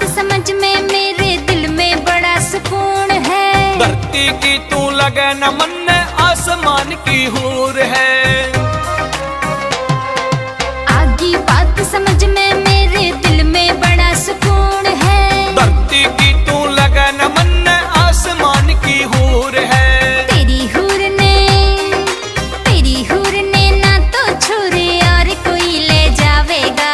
समझ में मेरे दिल में बड़ा सुकून है। धरती की तू लगे न मन में, आसमान की हूर है। आगी बात समझ में मेरे दिल में बड़ा सुकून है। धरती की तू लगे न मन में, आसमान की हूर है। तेरी हूर ने ना तो छोरे और कोई ले जावेगा।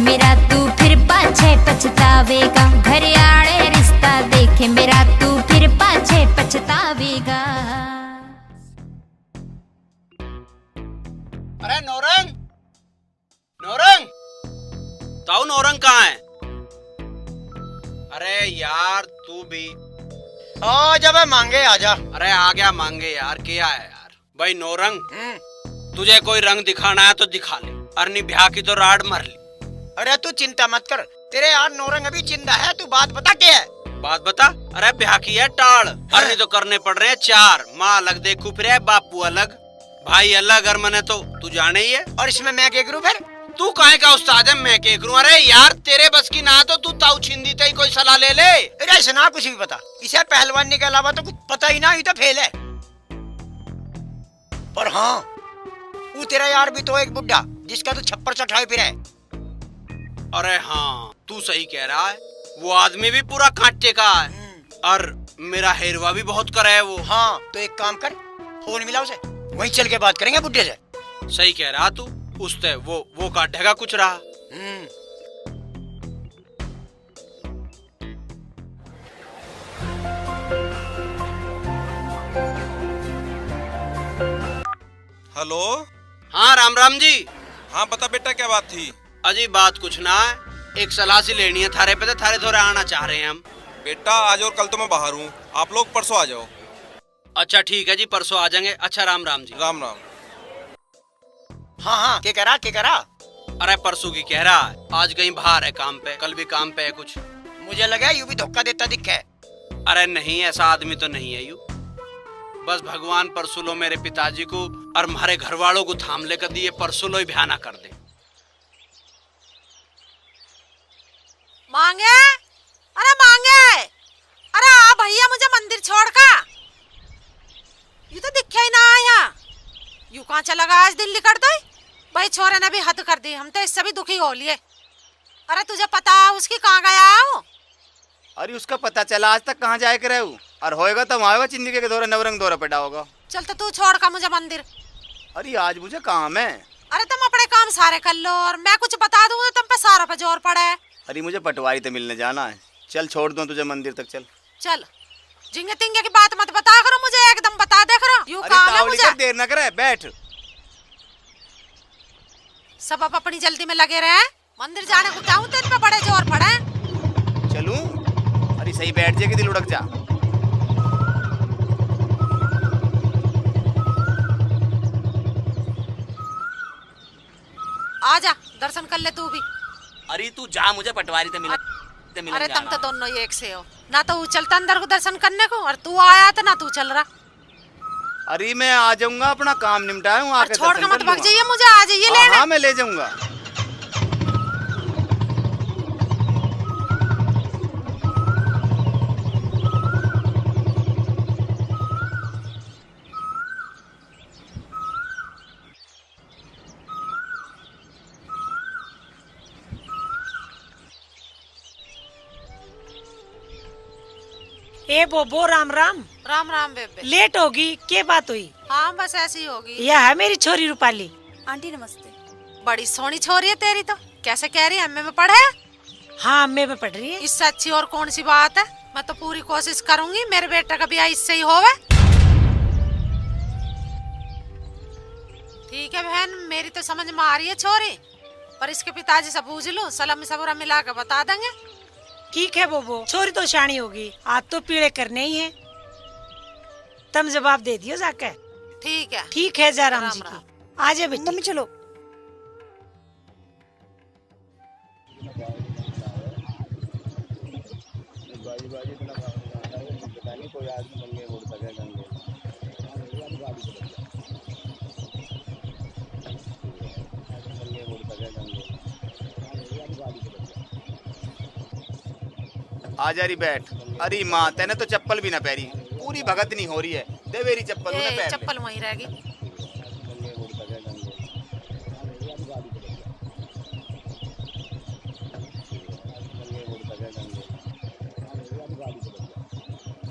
मेरा तू फिर पाछे पछतावेगा। घरियाड़े रिश्ता देखे मेरा तू फिर पाछे पछतावेगा। अरे नौरंग, नौरंग, ताऊ नौरंग कहाँ है? अरे यार तू भी आ जब मांगे आजा। अरे आ गया मांगे यार, क्या है यार? भाई नौरंग, तुझे कोई रंग दिखाना है तो दिखा ले, अरनी ब्याह की तो राड मर ली। अरे तू चिंता मत कर, तेरे यार नौरंग अभी जिंदा है। तू बात बता क्या है? बात बता। अरे ब्याह की है टाड़, अरनी तो करने पड़ रहे हैं 4। माँ अलग देखू फिर, बापू अलग, भाई अलग, और मने तो तू जाने ही है। और इसमें मैं क्या करूं फिर? तू काहे का उस्ताद है, मैं क्या करूं? अरे यार तेरे बस की ना तो तू ताऊ छिंदी ते कोई सलाह ले ले। अरे ऐसा ना कुछ भी पता, इसे पहलवानी के अलावा तो कुछ पता ही ना, ये तो फेल है। पर हाँ, वो तेरा यार भी तो एक बुड्ढा जिसका तू छप्पर चढ़ाए फिर है। अरे हाँ तू सही कह रहा है, वो आदमी भी पूरा कांटे का है और मेरा हेरवा भी बहुत करा है वो। हाँ तो एक काम कर, फोन मिला उसे, वहीं चल के बात करेंगे बुड्ढे से। सही कह रहा तू, उससे वो काटेगा कुछ रहा। हेलो। हाँ राम राम जी। हाँ बता बेटा क्या बात थी? अजी बात कुछ ना है, एक सलाह सी लेनी है थारे पे, तो थारे थोड़े आना चाह रहे हैं हम। बेटा आज और कल तो मैं बाहर हूँ, आप लोग परसों आ जाओ। अच्छा ठीक है जी, परसों आ जाएंगे। अच्छा राम राम जी। राम राम। हाँ हाँ क्या कह रहा? अरे परसों की कह रहा है, आज कहीं बाहर है काम पे, कल भी काम पे है कुछ। मुझे लगा यूं भी धोखा देता दिखा है। अरे नहीं, ऐसा आदमी तो नहीं है यूं। बस भगवान परसों लो मेरे पिताजी को और हमारे घर वालों को थाम लेकर दिए, परसों लो ही भयाना कर दे। मांगे, अरे मांगे, अरे आ भैया मुझे मंदिर छोड़ का। ये तो दिखा ही ना आया, यू कहाँ चला गया आज दिन लिकड़ दो। भाई छोरे ने भी हद कर दी, हम तो इससे भी दुखी हो लिए। अरे तुझे पता उसकी कहाँ गया हो? अरे उसका पता चला आज तक कहाँ जाए के रहू, और होएगा तो आएगा जिंदगी के दौरे नवरंग दौरा पेटा होगा। चल तो तू छोड़ का मुझे मंदिर। अरे आज मुझे काम है। अरे तुम अपने काम सारे कर लो और मैं कुछ बता दूंगा तुम पे सारा पे जोर पड़ा है। अरे मुझे पटवारी से मिलने जाना है, चल छोड़ दूं तुझे मंदिर तक। चल चल, झिंगे तिंगे की बात मत बता करो मुझे, एकदम बता दे करो। यूं काम है मुझे। देर न करे, बैठ। सब अब अपनी जल्दी में लगे रहे, मंदिर जाने को जाऊं तेरे पे बड़े जोर पड़े। चलूं? अरे सही बैठ जाएगी, दिल उड़क जा। आजा दर्शन कर ले तू भी। अरे तू जा, मुझे पटवारी से मिला। अरे तुम तो दोनों एक से हो ना, तो वो चलता अंदर को दर्शन करने को और तू आया तो ना तू चल रहा। अरे मैं आ जाऊंगा, अपना काम निपटाया हूँ, आके छोड़ के मत भाग जाइए, मुझे आ जाइए लेने। हाँ मैं ले जाऊंगा। ए बोबो, राम राम। राम राम बेबे। लेट होगी, क्या बात हुई? हाँ बस ऐसी होगी। यह है मेरी छोरी रूपाली। आंटी नमस्ते। बड़ी सोनी छोरी है तेरी तो, कैसे कह रही है एमए में पढ़े? हाँ एमए में पढ़ रही है। इससे अच्छी और कौन सी बात है। मैं तो पूरी कोशिश करूंगी मेरे बेटे का ब्याह इससे ही होवे। ठीक है बहन, मेरी तो समझ में आ रही है छोरी, पर इसके पिताजी से पूछ लो, सलामी सबूरा मिला के बता देंगे। ठीक है बोबो, छोरी तो शानी होगी, आज तो पीड़े करने ही है। तुम जवाब दे दियो जाके। ठीक है। ठीक है जयराम जी की। आ जाए बेटी। मम्मी चलो। आ जा रही बैठ। अरे माँ तेने तो चप्पल भी ना पहरी, पूरी भगत नहीं हो रही है। दे मेरी चप्पल। चप्पल वहीं रहेगी।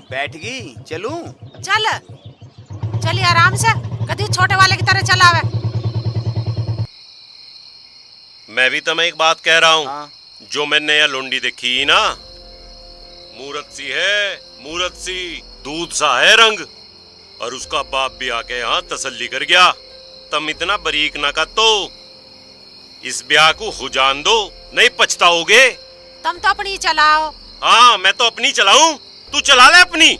बैठ गई, चलूं? चल चलिए आराम से, कभी छोटे वाले की तरह चलावे। मैं भी तुम्हें एक बात कह रहा हूँ, जो मैंने यह लोंडी देखी ना, मूरत सी है, मूरत सी, दूध सा है रंग, और उसका बाप भी आके यहाँ तसल्ली कर गया। तुम इतना बरीक ना कर, तो इस ब्याह को हो जान दो, नहीं पछताओगे। तुम तो अपनी चलाओ। हाँ मैं तो अपनी चलाऊं, तू चला ले अपनी।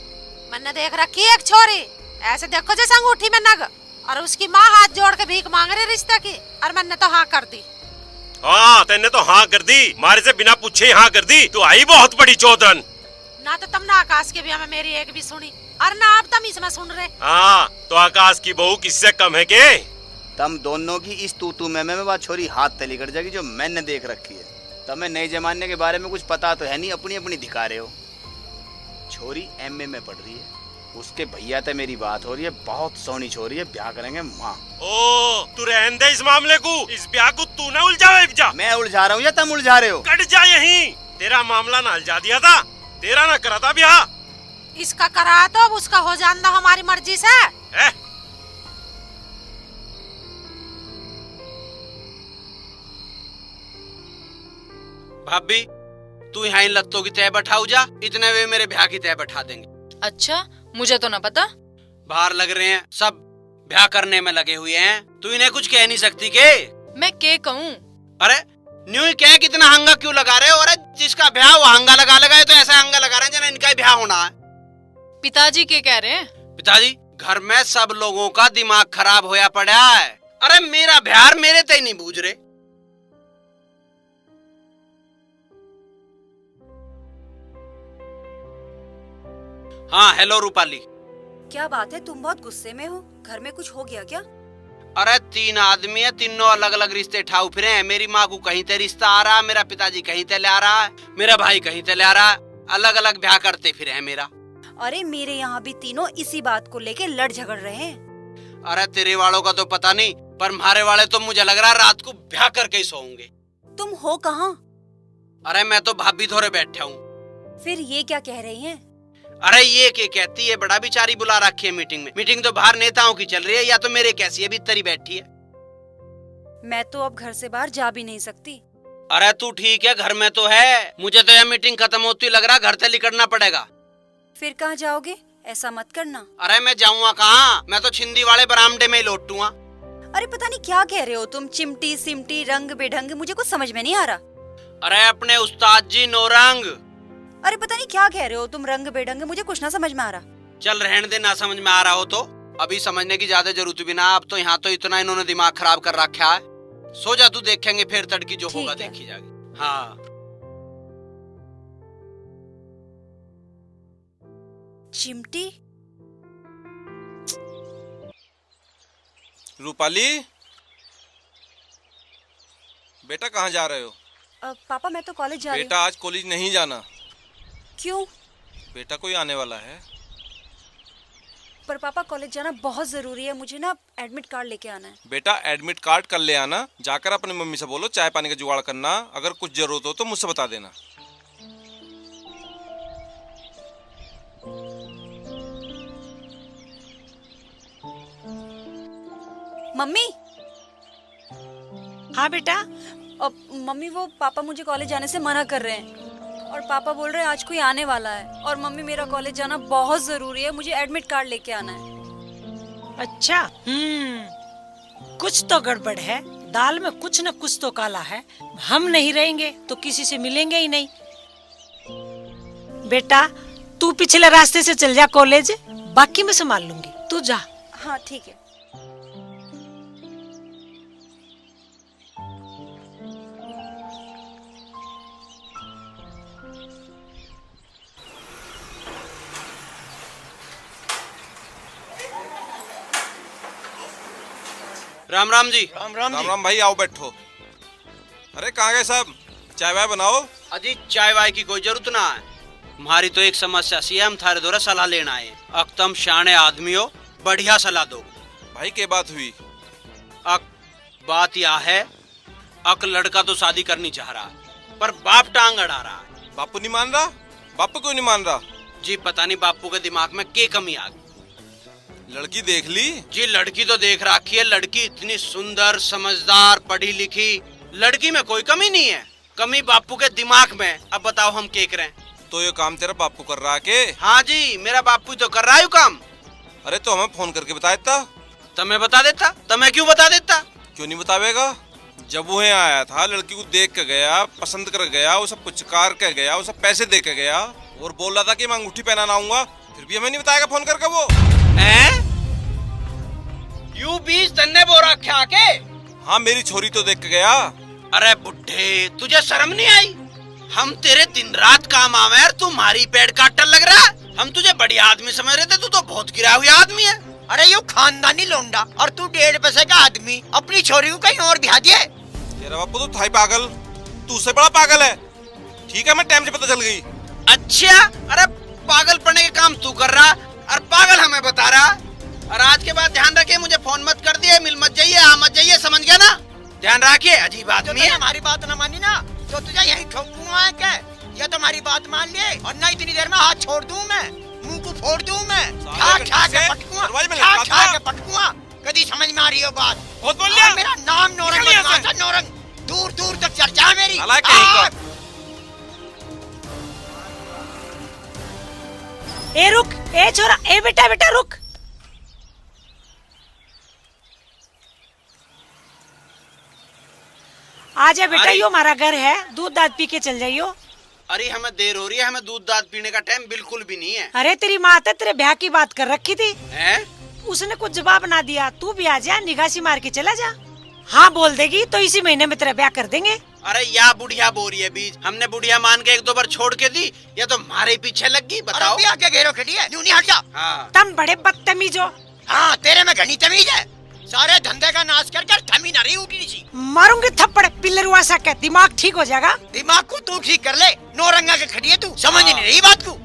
मैंने देख रखी है एक छोरी, ऐसे देखो जैसे अंगूठी में नग, और उसकी माँ हाथ जोड़ के भीख मांग रही रिश्ते की, और मैंने तो हाँ कर दी। हाँ तेने तो हाँ कर दी, मारे से बिना पूछे हाँ कर दी। तो आई बहुत बड़ी चौधन। ना तो तुम ना आकाश के भी हमें मेरी एक भी सुनी, और ना आप तुम इसमें सुन रहे। हाँ तो आकाश की बहू किससे कम है के? तुम दोनों की इस तू में बात छोरी हाथ तली कर जाएगी, जो मैंने देख रखी है। तुम्हें नए जमाने के बारे में कुछ पता तो है नहीं, अपनी अपनी दिखा रहे हो। छोरी एमए में पढ़ रही है, उसके भैया से मेरी बात हो रही है, बहुत सोनी छोरी है, ब्याह करेंगे माँ। ओ तू रहने दे इस मामले को, इस ब्याह को तू ना उलझावे। मैं उलझा रहा हूँ या तुम उलझा रहे हो? कट जा यहीं, तेरा मामला ना अलझा दिया था, तेरा ना करा था ब्याह। इसका करा तो अब उसका हो जान दो हमारी मर्जी से। भाभी तू यहाँ इन लत्तों की तय बैठाऊ जा, इतने वे मेरे ब्याह की तय बैठा देंगे। अच्छा, मुझे तो ना पता। बाहर लग रहे हैं सब, ब्याह करने में लगे हुए हैं, तू इन्हें कुछ कह नहीं सकती के? मैं क्या कहूँ? अरे न्यू ही कह, कितना हंगा क्यों लगा रहे हो? अरे जिसका ब्याह वो हंगा लगाए तो ऐसा हंगा लगा रहे हैं जना इनका ही ब्याह होना है। पिताजी क्या कह रहे हैं? पिताजी घर में सब लोगों का दिमाग खराब होया पड़ा है। अरे मेरा ब्याह मेरे ते नहीं बूझ रहे। हाँ हेलो रूपाली। क्या बात है, तुम बहुत गुस्से में हो? घर में कुछ हो गया क्या? अरे 3 आदमी है, तीनों अलग अलग रिश्ते ठाऊ फिरे हैं। मेरी माँ को कहीं ते रिश्ता आ रहा है, मेरा पिताजी कहीं ते ले आ रहा है, मेरा भाई कहीं ते ले आ रहा है, अलग अलग ब्याह करते फिरे हैं मेरा। अरे मेरे यहाँ भी तीनों इसी बात को लेके लड़ झगड़ रहे हैं। अरे तेरे वालों का तो पता नहीं, पर हमारे वाले तो मुझे लग रहा है रात को ब्याह करके ही सोऊंगे। तुम हो कहाँ? अरे मैं तो भाभी धोरे बैठा हूँ। फिर ये क्या कह रही हैं? अरे ये क्या कहती है, बड़ा बिचारी बुला रखी है मीटिंग में। मीटिंग तो बाहर नेताओं की चल रही है, या तो मेरे कैसी है भीतर बैठी है। मैं तो अब घर से बाहर जा भी नहीं सकती। अरे तू ठीक है, घर में तो है, मुझे तो यह मीटिंग खत्म होती लग रहा घर से निकलना पड़ेगा। फिर कहाँ जाओगे? ऐसा मत करना। अरे मैं जाऊँगा कहाँ, मैं तो छिंदी वाले बरामदे में ही लौटूंगा। अरे पता नहीं क्या कह रहे हो तुम, चिमटी सिमटी रंग बेढंग, मुझे कुछ समझ में नहीं आ रहा। अरे अपने उस्ताद जी नौरंग। अरे पता नहीं क्या कह रहे हो तुम, रंग बेढंग, मुझे कुछ ना समझ में आ रहा। चल रहने दे, ना समझ में आ रहा हो तो अभी समझने की ज्यादा जरूरत भी ना। अब तो यहाँ तो इतना इन्होंने दिमाग खराब कर रखा है। सो जा तू, देखेंगे फिर तड़की जो होगा देखी जाएगी। हाँ चिमटी। रूपाली बेटा कहाँ जा रहे हो? पापा मैं तो कॉलेज जा रही हूँ। बेटा आज कॉलेज नहीं जाना। क्यों? बेटा कोई आने वाला है। पर पापा कॉलेज जाना बहुत जरूरी है, मुझे ना एडमिट कार्ड लेके आना है। बेटा एडमिट कार्ड कर ले आना, जाकर अपनी मम्मी से बोलो चाय पानी का जुगाड़ करना, अगर कुछ जरूरत हो तो मुझसे बता देना। मम्मी। हाँ बेटा। मम्मी वो पापा मुझे कॉलेज जाने से मना कर रहे हैं, और पापा बोल रहे हैं आज कोई आने वाला है, और मम्मी मेरा कॉलेज जाना बहुत जरूरी है, मुझे एडमिट कार्ड लेके आना है। अच्छा कुछ तो गड़बड़ है, दाल में कुछ न कुछ तो काला है। हम नहीं रहेंगे तो किसी से मिलेंगे ही नहीं। बेटा तू पिछले रास्ते से चल जा कॉलेज, बाकी मैं संभाल लूंगी, तू जा। हाँ ठीक है। राम राम जी। राम राम जी। राम भाई आओ बैठो। अरे कहाँ गए सब, चाय वाय बनाओ। अजी चाय वाय की कोई जरूरत ना है, हमारी तो एक समस्या सी है, हम थारे द्वारा सलाह लेना है। अक्तम शाने आदमी हो, बढ़िया सलाह दो। भाई क्या बात हुई? बात यह है, अक लड़का तो शादी करनी चाह रहा है, पर बाप टांग अड़ा रहा है। बापू नहीं मान रहा? बापू क्यों नहीं मान रहा? जी पता नहीं बापू के दिमाग में क्या कमी आ गई। लड़की देख ली? जी लड़की तो देख रखी है, लड़की इतनी सुंदर समझदार पढ़ी लिखी, लड़की में कोई कमी नहीं है, कमी बापू के दिमाग में। अब बताओ हम क्या करें? तो ये काम तेरा बापू कर रहा है के? हाँ जी मेरा बापू तो कर रहा है काम। अरे तो हमें फोन करके बता देता। तुम्हें बता देता? तुम्हें क्यों बता देता? क्यों नहीं बतावेगा? जब वो यहाँ आया था लड़की को देख के गया, पसंद कर गया, उसे पुचकार के गया, उसे पैसे दे के गया, और बोल रहा था कि मैं अंगूठी पहनाना आऊंगा, फिर भी हमें नहीं बताएगा फोन करके वो। यू बीच तन्ने बोरा क्या के? हाँ मेरी छोरी तो देख के गया। अरे बुड्ढे तुझे शर्म नहीं आई? हम तेरे दिन रात काम आवे, तुम्हारी पेड़ काटने लग रहा। हम तुझे बढ़िया आदमी समझ रहे थे, तू तो बहुत गिरा हुआ आदमी है। अरे यो खानदानी लोंडा, और तू 1.5 पैसे का आदमी अपनी छोरी को कहीं और ब्याह दिए। तेरा बापू तो था ही पागल, तू उससे बड़ा पागल है। ठीक है मैं टाइम से पता चल गई। अच्छा अरे पागल पड़ने के काम तू कर रहा और पागल हमें बता रहा। और आज के बाद ध्यान रखे, मुझे फोन मत कर दिए, मिल मत जाइए, आ मत जाइए, समझ गया ना? ध्यान रखिए, अजीब आदमी है। हमारी बात न मानी ना तो तुझे यही ठोकूंगा क्या? या तुम्हारी बात मान ले और ना इतनी देर में हाथ छोड़ दूं मैं, मुंह को फोड़ दूं मैं, खा के पटकूंगा। कभी समझ में आ रही हो बात? बहुत बोल लिया। मेरा नाम नौरंग है, नौरंग, दूर दूर तक चर्चा है मेरी। ए रुक, ए छोरा, ए बेटा बेटा रुक। आजा बेटा, यो हमारा घर है, दूध दाद पी के चल जाइयो। अरे हमें देर हो रही है, हमें दूध दाद पीने का टाइम बिल्कुल भी नहीं है। अरे तेरी माँ तो तेरे ब्याह की बात कर रखी थी, हैं? उसने कुछ जवाब ना दिया, तू भी आ जा, निगासी मार के चला जा। हाँ बोल देगी तो इसी महीने में तेरा ब्याह कर देंगे। अरे या बुढ़िया बोल रही है बीच, हमने बुढ़िया मान के 1-2 बार छोड़ के दी, या तो हमारे पीछे लग गई। बताओ आगे घेरो खड़ी है, यूं नहीं हट जा। हाँ। तुम बड़े बदतमीज हो। हाँ, तेरे में घनी तमीज है, सारे धंधे का नाश कर कर थमी ना रही उठी सी। मारूंगी थप्पड़ पिल्लर हुआ सा के, दिमाग ठीक हो जाएगा। दिमाग को तू ठीक कर ले, नौरंगा के खड़ी है तू, समझ नहीं रही बात को।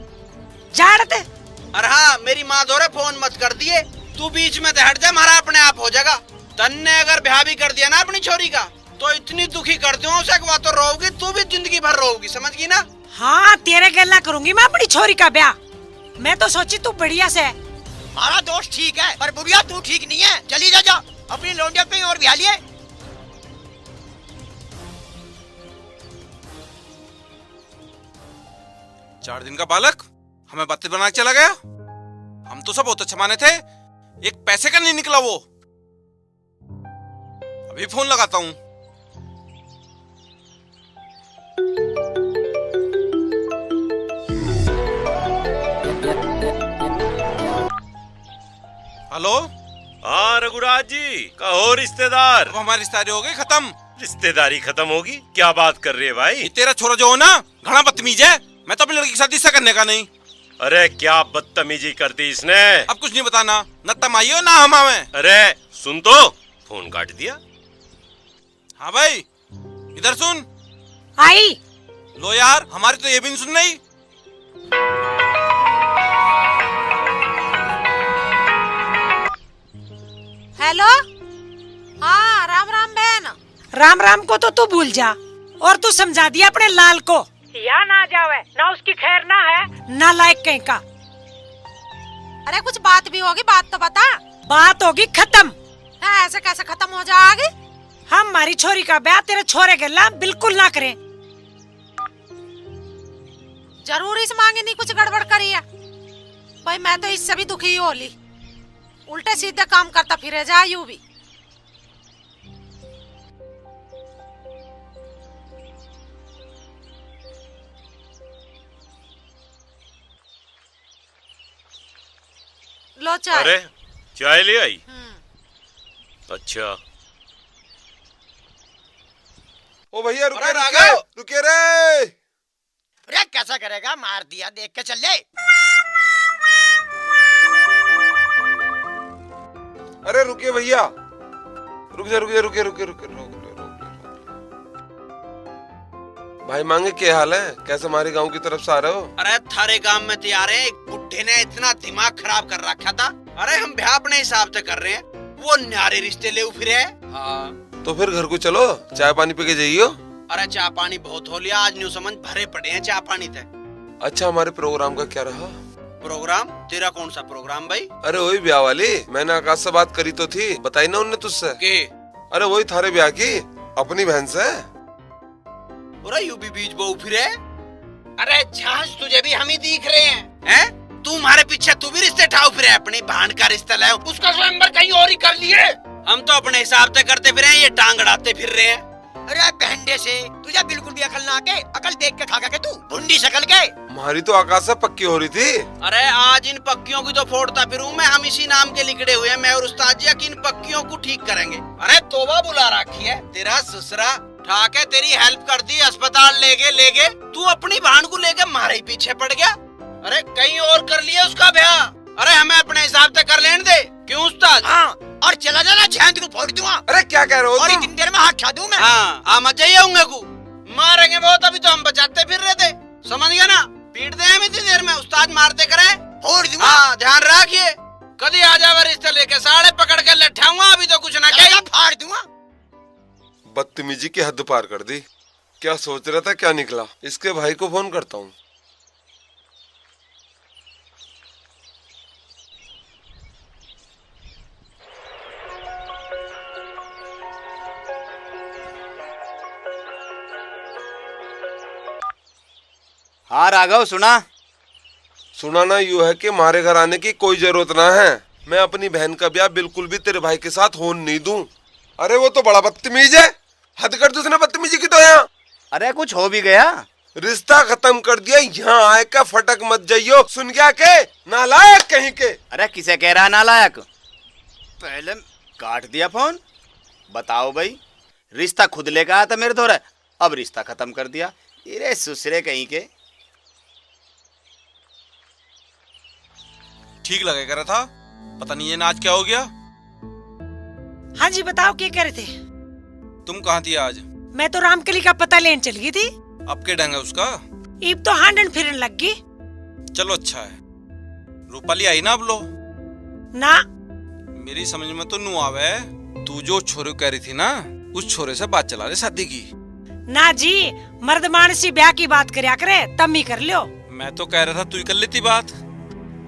जाड़ते। अरे हाँ, मेरी माँ दोरे फोन मत कर दिए, तू बीच में हट जा, हमारा अपने आप हो जाएगा। तन्ने अगर ब्याह भी कर दिया ना अपनी छोरी का, तो इतनी दुखी कर दूं उसे कि तो रोगी, तू भी जिंदगी भर रोगी, समझ गई ना? हाँ, तेरे गल्ला करूंगी मैं अपनी छोरी का ब्याह। मैं तो सोची तू बढ़िया से। हमारा दोस्त ठीक है, पर बुढ़िया तू ठीक नहीं है। चली जा अपनी लौंडिया कहीं और ब्याह लिए। चार दिन का बालक हमें बातें बना के चला गया। हम तो सब बहुत अच्छे माने थे, एक पैसे का नहीं निकला वो। अभी फोन लगाता हूँ। हेलो। हाँ रघुराज जी, कहो रिश्तेदार। अब हमारी रिश्तेदारी हो गई खत्म। रिश्तेदारी खत्म होगी? क्या बात कर रही है भाई? ये तेरा छोरा जो हो ना, घना बदतमीज है। मैं तो अपनी लड़की के साथ रिश्ता करने का नहीं। अरे क्या बदतमीजी कर दी इसने? अब कुछ नहीं बताना, न तुम आइयो ना हम आवे। अरे सुन तो, फोन काट दिया। हाँ भाई, इधर सुन। आई लो यार, हमारी तो ये भी नहीं सुन रही। हेलो। हाँ, राम राम बहन। राम राम को तो तू भूल जा, और तू समझा दिया अपने लाल को, या ना जावे ना उसकी खैर ना है ना लायक कहीं का। अरे कुछ बात भी होगी, बात तो बता। बात होगी खत्म। ऐसे कैसे खत्म हो जाएगी? हम हमारी छोरी का ब्याह तेरे छोरे गल्ला बिल्कुल ना करें। जरूर इस मांगे नहीं कुछ गड़बड़ करी है भाई। मैं तो इससे भी दुखी हो ली, उल्टे सीधे काम करता फिरे जा यूं भी। लो चाय। अरे चाय ले आई? अच्छा। ओ भैया रुके रुके रुके रे। अरे कैसा करेगा, मार दिया, देख के चल ले। अरे रुके भैया, रुक जा रुके रुके रुके रुके रोक ले। भाई मांगे क्या हाल है? कैसे हमारे गांव की तरफ से आ रहे हो? अरे थारे गांव में तैयार है, एक बुढ़े ने इतना दिमाग खराब कर रखा था। अरे हम ब्याह अपने हिसाब से कर रहे हैं, वो न्यारे रिश्ते ले फिरे है। हाँ। तो फिर घर को चलो, चाय पानी पी के जाइयो। अरे चाय पानी बहुत हो लिया, आज न्यू समझ भरे पड़े हैं चाय पानी थे। अच्छा, हमारे प्रोग्राम का क्या रहा? प्रोग्राम? तेरा कौन सा प्रोग्राम भाई? अरे वही ब्याह वाली, मैंने आकाश से बात करी तो थी, बताई ना उनने तुझसे? के? अरे वही थारे ब्याह की, अपनी बहन से। अरे यू भी बीच बहू फिरे। अरे झांझ तुझे भी हम ही दिख रहे हैं? तू हमारे पीछे, तू भी रिश्ते ठाओ फिरे, अपनी बहन का रिश्ता लाओ, उसका स्वयंवर कहीं और ही कर लिए। हम तो अपने हिसाब से करते फिरे हैं, ये टांग अड़ाते फिर रहे हैं। अरे बहंडे से तुझे बिल्कुल भी अकल ना आके, अकल देख के खा के तू भुंडी शकल के। हमारी तो आकाश से पक्की हो रही थी। अरे आज इन पक्कियों की तो फोड़ता फिरूं मैं, हम इसी नाम के लिखड़े हुए हैं, मैं और उस्ताद जी, कि इन पक्कियों को ठीक करेंगे। अरे तोबा बुला रखी है, तेरा ससुरा ठाके तेरी हेल्प कर दी, अस्पताल ले गए, तू अपनी बहन को लेके मारे पीछे पड़ गया। अरे कहीं और कर लिया उसका ब्याह। अरे हमें अपने हिसाब से कर लेने दे, क्यों उस्ताद? हाँ, और चला जाना, झांझ को फोड़ दूंगा। अरे क्या कह रहे हो? और इतनी देर में हाथ खा दूं मैं। हाँ, आ मत जाइए होंगे को मारेंगे बहुत, अभी तो हम बचाते फिर रहे थे, समझ गया ना? पीट दे हम इतनी देर में, उस्ताद मारते करे फोड़ दूंगा। हाँ, ध्यान रखिए, कभी आ जावे रिश्ते लेके साड़े पकड़ के लठाऊंगा, अभी तो कुछ ना कहे, फाड़ दूंगा। बदतमीजी की हद पार कर दी। क्या सोच रहा था, क्या निकला? इसके भाई को फोन करता हूँ। हाँ राघव, सुनाना यूँ है कि हमारे घर आने की कोई जरूरत ना है। मैं अपनी बहन का ब्याह बिल्कुल भी तेरे भाई के साथ होने नहीं दूं। अरे वो तो बड़ा बदतमीज है, हद कर दी उसने बदतमीजी की तो यहाँ। अरे कुछ हो भी गया? रिश्ता खत्म कर दिया, यहाँ आए का फटक मत जाइयो, सुन गया के? नालायक कहीं के। अरे किसे कह रहा नालायक? पहले काट दिया फोन। बताओ भाई, रिश्ता खुद लेकर आया था मेरे थोड़ा, अब रिश्ता खत्म कर दिया। इरे सुसरे कहीं के। ठीक लगे कह रहा था, पता नहीं ये नाच क्या हो गया। हाँ जी बताओ, क्या कह रहे थे? तुम कहाँ थी आज? मैं तो रामकली का पता लेने चल गई थी। अब के ढंग है उसका? ईब तो हांडन फिरन लग गई। चलो अच्छा है। रूपाली आई ना अब लो? ना, मेरी समझ में तो नू आवे, तू जो छोरे कह रही थी ना, उस छोरे से बात चला रहे शादी की। ना जी, मर्द मानसी ब्याह की बात करया करे तब ही कर लियो। मैं तो कह रहा था तू ही कर लेती बात।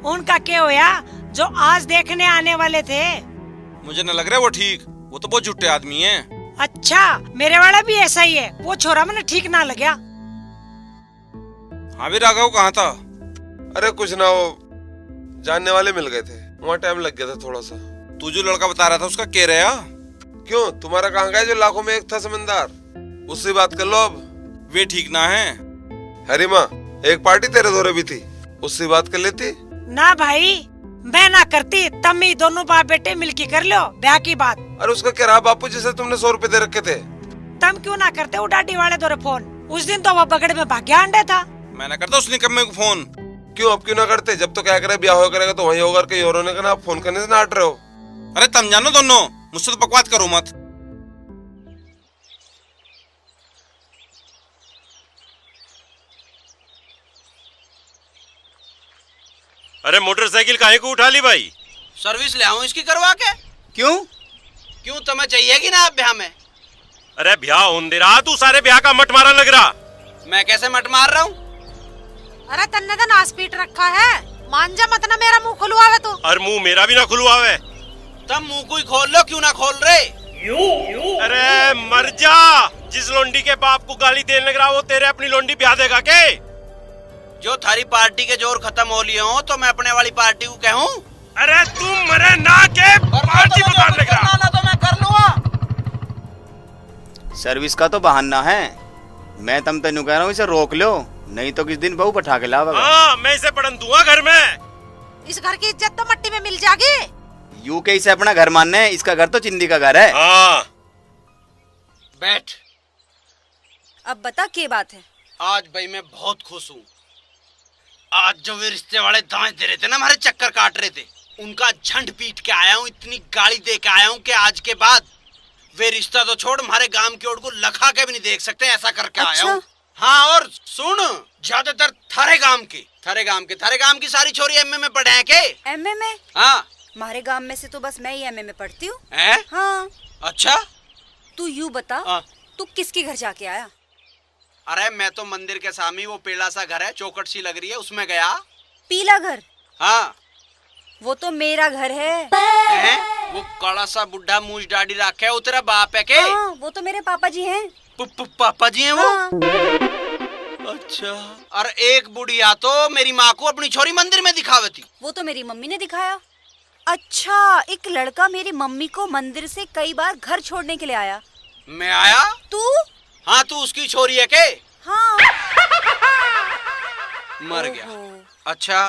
उनका क्या होया जो आज देखने आने वाले थे? मुझे न लग रहा वो ठीक, वो तो बहुत झूठे आदमी हैं। अच्छा, मेरे वाला भी ऐसा ही है। वो छोरा मैंने ठीक ना लगा। हाँ भी राघव कहाँ था? अरे कुछ ना, वो जानने वाले मिल गए थे, वहाँ टाइम लग गया था थोड़ा सा। तू जो लड़का बता रहा था उसका क्या रहा? क्यों, तुम्हारा कहाँ गया जो लाखों में एक था समझदार? उससे बात कर लो अब। वे ठीक ना है। हरी माँ, एक पार्टी तेरे दौरे भी थी, उससे बात कर लेती। ना भाई, मैं ना करती, तब ही दोनों बाप बेटे मिलके कर लो ब्याह की बात। अरे उसका क्या रहा बापू, जिसे तुमने 100 रुपए दे रखे थे? तम क्यों ना करते वो डाडी वाले दौरे फोन? उस दिन तो वो बगड़ में भाग्या अंडे था। मैं ना करता उस निकम्मे को फोन। क्यों, अब क्यों ना करते? जब तो क्या करे, ब्याह हो करेगा तो वहीं होगा, कहीं और होने का ना, आप फोन करने से ना हट रहे हो। अरे तुम जानो दोनों, मुझसे तो बकवास करो मत। अरे मोटरसाइकिल काहे को उठा ली भाई? सर्विस ले आऊं इसकी करवा के। क्यों तुम्हें चाहिए कि ना आप ब्याह में? अरे ब्याह होने दे रहा, तू सारे ब्याह का मट मारा लग रहा। मैं कैसे मट मार रहा हूँ? अरे तन्ने तो नास पीट रखा है, मान जा मत ना मेरा मुंह खुलवावे तू। और मुंह मेरा भी ना खुलवावे। तब मुंह को ही खोल लो, क्यों ना खोल रहे? अरे मर जा, जिस लोंडी के बाप को गाली देने लग रहा वो तेरे अपनी लोंडी ब्याह देगा के? जो थारी पार्टी के जोर खत्म हो लिए हो तो मैं अपने वाली पार्टी को कहूँ? अरे तुम मरे ना के पार्टी बताने लग रहा। ना तो मैं कर लूँगा। सर्विस का तो बहाना है। मैं तम तेनू कह रहा हूँ, इसे रोक लो, नहीं तो किस दिन बहू पठा के लावेगा। हाँ, मैं इसे पढ़न दूंगा घर में। इस घर की इज्जत तो मट्टी में मिल जाएगी। यू के इसे अपना घर मानना है, इसका घर तो चिंदी का घर है। हाँ। बैठ। अब बता क्या बात है? आज भाई मैं बहुत खुश हूँ। आज जो वे रिश्ते वाले दांत दे रहे थे ना, हमारे चक्कर काट रहे थे, उनका झंड पीट के आया हूँ, इतनी गाली दे के आया हूँ कि आज के बाद वे रिश्ता तो छोड़, हमारे गांव की ओर को लखा के भी नहीं देख सकते, ऐसा करके आया हूँ। हाँ, और सुन, ज्यादातर थारे गांव की सारी छोरी एमए में पढ़े हैं के? एमए में? हाँ। हमारे गांव में से तो बस मैं ही एमए में पढ़ती हूँ। हाँ। अच्छा, तू यूँ बता, तू किसके घर जाके आया? अरे मैं तो मंदिर के सामने वो पीला सा घर है, चौकट सी लग रही है, उसमें गया। पीला घर? हाँ। वो तो मेरा घर है। वो काला सा बुढ़ा मूछ दाढ़ी रखे है, वो तेरा बाप है के? हाँ, वो तो मेरे पापा जी हैं। पापा जी हैं वो? हाँ। अच्छा। और एक बुढ़िया तो मेरी माँ को अपनी छोरी मंदिर में दिखावे थी। वो तो मेरी मम्मी ने दिखाया। अच्छा, एक लड़का मेरी मम्मी को मंदिर से कई बार घर छोड़ने के लिए आया। मैं आया? तू? हाँ, तू उसकी छोरी है के? हाँ। मर गया। अच्छा,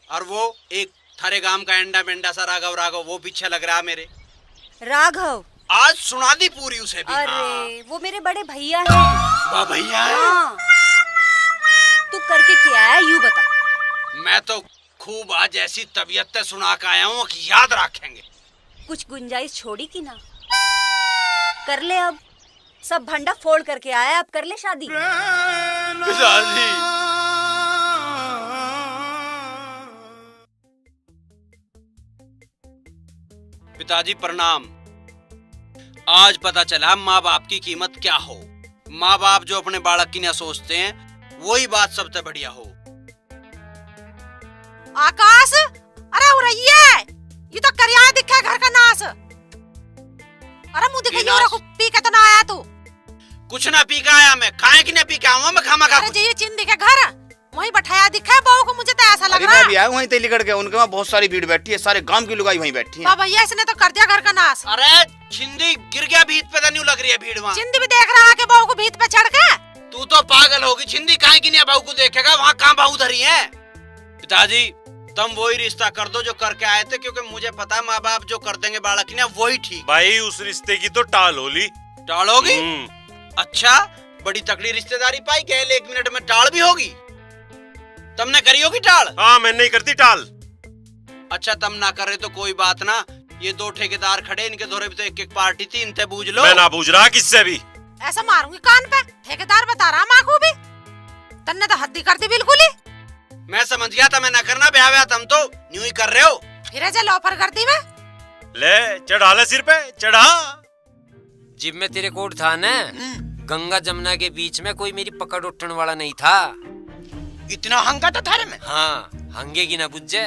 और वो एक थारे गांव का एंडा बेंडा सा राघव, वो पीछे लग रहा मेरे। राघव? आज सुना दी पूरी उसे भी। अरे वो मेरे बड़े भैया हैं। भैया? हाँ। तू करके क्या आया, यूँ बता। मैं तो खूब आज ऐसी तबीयत से सुना के आया हूँ कि याद रखेंगे। कुछ गुंजाइश छोड़ी की ना? कर ले, अब सब भंडा फोड़ करके आया, अब कर ले शादी। पिताजी प्रणाम। आज पता चला माँ बाप की कीमत क्या हो। माँ बाप जो अपने बालक की ना सोचते हैं वही बात सबसे बढ़िया हो। आकाश, अरे उड़ैया, ये तो करिया दिखा घर का नाश। अरे मुंह दिखाई और पी के तो ना आया तू। कुछ ना पी के आया मैं, खाए कि ना पी के आऊँ मैं खामा खा। अरे ये चिन्ह दिखे घर, वहीं बैठाया दिखा है बहू को, मुझे तो ऐसा लग रहा है। मैं भी आया वहीं तेलीगढ़ के, उनके वहाँ बहुत सारी भीड़ बैठी है, सारे गांव की लुगाई वहीं बैठी है। भैया इसने तो कर दिया घर का नाश। अरे छिंदी गिर गया भीत पे, नहीं लग रही है भीड़ वहाँ। चिंदी भी देख रहा है कि बहू को भीत पे चढ़ के। तू तो पागल होगी, छिंदी काहे की नहीं बहू को देखेगा, वहाँ कहाँ बहू धरी है। पिताजी तुम वही रिश्ता कर दो जो करके आए थे, क्योंकि मुझे पता है माँ बाप जो कर देंगे बालक की ना वही ठीक। भाई उस रिश्ते की तो टाल होली। टाल होगी? अच्छा, बड़ी तकड़ी रिश्तेदारी पाई क्या? 1 मिनट में टाल भी होगी? तुमने करी होगी टाल? हाँ, मैं नहीं करती टाल। अच्छा तुम ना कर रहे तो कोई बात ना, ये 2 ठेकेदार खड़े, इनके दौरे भी तो एक पार्टी थी, इनसे बूझ लो। मैं ना बूझ रहा किससे भी। ऐसा मारूंगी कान पे, ठेकेदार बता रहा माँ को भी। तन्ने तो हद्दी कर दी बिल्कुल ही। मैं समझ गया था मैं ना करना ब्याह, तुम तो न्यू ही कर रहे हो। फिर ऐसे ऑफर कर दी मैं। ले चढ़ा ले सिर पे, चढ़ा। जिब में तेरे कोट था ना, गंगा जमुना के बीच में कोई मेरी पकड़ उठने वाला नहीं था। इतना हंगा था थारे में? हाँ, हंगे की ना बुझे,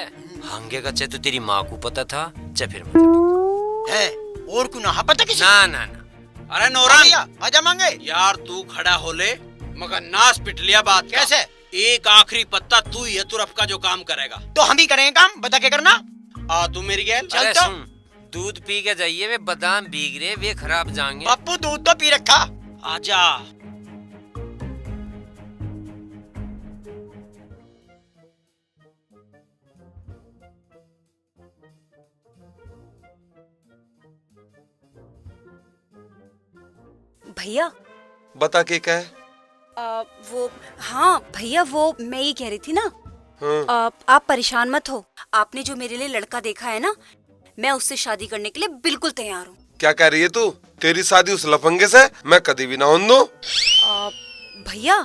हंगे का चे तो तेरी माँ को पता था, चे फिर मुझे पता है। और क्यों ना पता किसी? ना ना ना। अरे नौरान आजा मांगे यार, तू खड़ा हो ले, मगर नाश पिट लिया बात। कैसे? एक आखिरी पत्ता तू ही है, तू रफ का जो काम करेगा। तो हम ही करेंगे काम, बता के करना। आ तू मेरी गैल चल तो। सुन, दूध पी के जाइए, वे बादाम भीग रहे, वे खराब जाएंगे। पप्पू दूध तो पी रखा। आजा। भैया बता के क्या है? वो हाँ भैया, वो मैं ये कह रही थी ना, हाँ। आप परेशान मत हो। आपने जो मेरे लिए लड़का देखा है ना, मैं उससे शादी करने के लिए बिल्कुल तैयार हूँ। क्या कह रही है तू? तेरी शादी उस लफंगे से मैं कभी भी ना होने दूं। भैया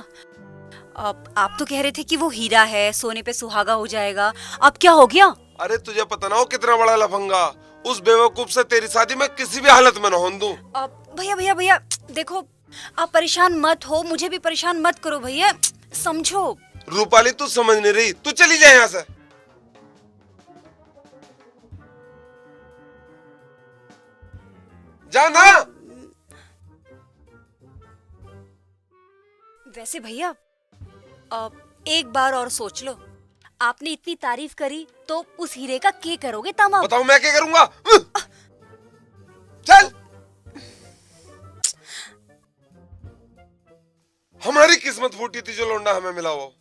आप तो कह रहे थे कि वो हीरा है, सोने पे सुहागा हो जाएगा, अब क्या हो गया? अरे तुझे पता ना हो कितना बड़ा लफंगा, उस बेवकूफ से तेरी शादी मैं किसी भी हालत में ना होने दूं। भैया भैया भैया देखो, आप परेशान मत हो, मुझे भी परेशान मत करो भैया, समझो। रूपाली तू समझ नहीं रही, तू चली जाए यहाँ से। जा ना। वैसे भैया एक बार और सोच लो, आपने इतनी तारीफ करी तो उस हीरे का क्या करोगे तमाम? बताओ मैं क्या करूंगा? चल। हमारी किस्मत फूटी थी जो लौंडा हमें मिला वो।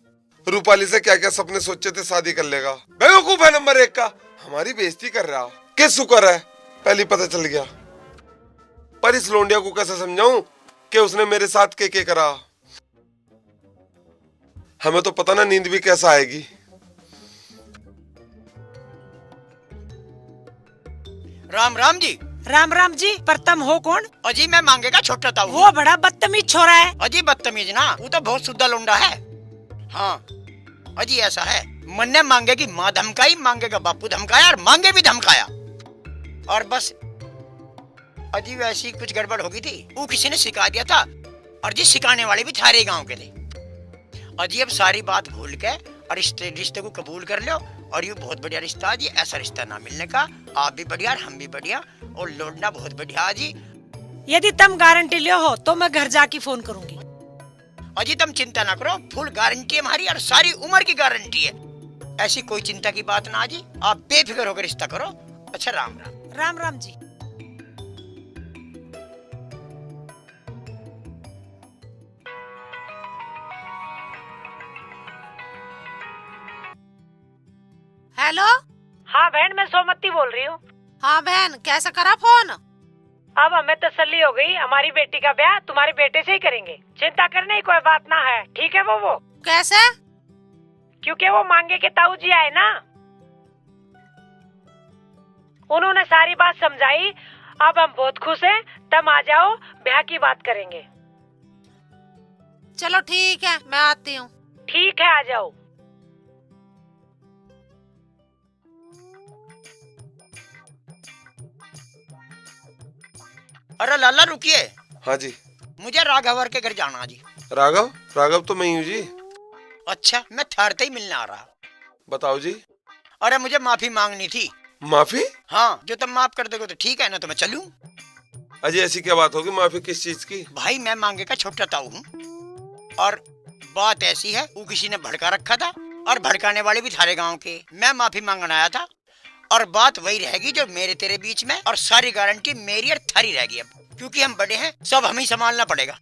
रूपाली से क्या क्या सपने सोचे थे शादी कर लेगा, बेवकूफ है नंबर 1 का, हमारी बेइज्जती कर रहा। किस शुक्र है पहले पता चल गया। पर इस लौंडिया को कैसे समझाऊं कि उसने मेरे साथ के करा। हमें तो पता ना नींद भी कैसा आएगी। राम राम जी। राम राम जी, पर तुम हो कौन? अजी मैं मांगे का छोटा था। वो बड़ा बदतमीज छोरा है। अजी बदतमीज ना, वो तो बहुत शुद्ध लौंडा है। हाँ अजी ऐसा है, मन ने मांगे की माँ धमकाई, मांगे का बापू धमकाया और मांगे भी धमकाया, और बस अजी वैसी कुछ गड़बड़ हो गई थी, वो किसी ने सिखा दिया था, और जी सिखाने वाले भी थारे गांव के थे। अजी अब सारी बात भूल के और रिश्ते को कबूल कर लो, और ये बहुत बढ़िया रिश्ता जी, ऐसा रिश्ता ना मिलने का। आप भी बढ़िया और हम भी बढ़िया, और लौटना बहुत बढ़िया जी। यदि तुम गारंटी लियो हो तो मैं घर जाके फोन करूंगी। अजी तुम चिंता ना करो, फुल गारंटी है हमारी, और सारी उम्र की गारंटी है, ऐसी कोई चिंता की बात ना जी। आप बेफिक्र होकर रिश्ता करो। अच्छा राम राम। राम राम जी। हेलो। हाँ बहन, मैं सोमती बोल रही हूँ। हाँ बहन, कैसे करा फोन? अब हमें तसल्ली हो गई, हमारी बेटी का ब्याह तुम्हारे बेटे से ही करेंगे, चिंता करने की कोई बात ना है। ठीक है वो कैसे? क्योंकि वो मांगे के ताऊ जी आए ना, उन्होंने सारी बात समझाई। अब हम बहुत खुश हैं, तुम आ जाओ, ब्याह की बात करेंगे। चलो ठीक है, मैं आती हूँ। ठीक है, आ जाओ। अरे लाला रुकिए। हाँ जी। मुझे राघवर के घर जाना जी। राघव? राघव तो मैं ही हूँ जी। अच्छा, मैं ठहरते ही मिलने आ रहा। बताओ जी। अरे मुझे माफी मांगनी थी। माफी? हाँ, जो तुम माफ कर दोगे तो ठीक है, ना तो मैं चलूं। अजय ऐसी क्या बात होगी? माफी किस चीज की? भाई मैं मांगे का छोटा ताऊ हूँ और बात ऐसी है, वो किसी ने भड़का रखा था और भड़काने वाले भी थारे गांव के। मैं माफी मांगने आया था और बात वही रहेगी जो मेरे तेरे बीच में, और सारी गारंटी मेरी और थारी रहेगी अब, क्योंकि हम बड़े हैं, सब हमें संभालना पड़ेगा।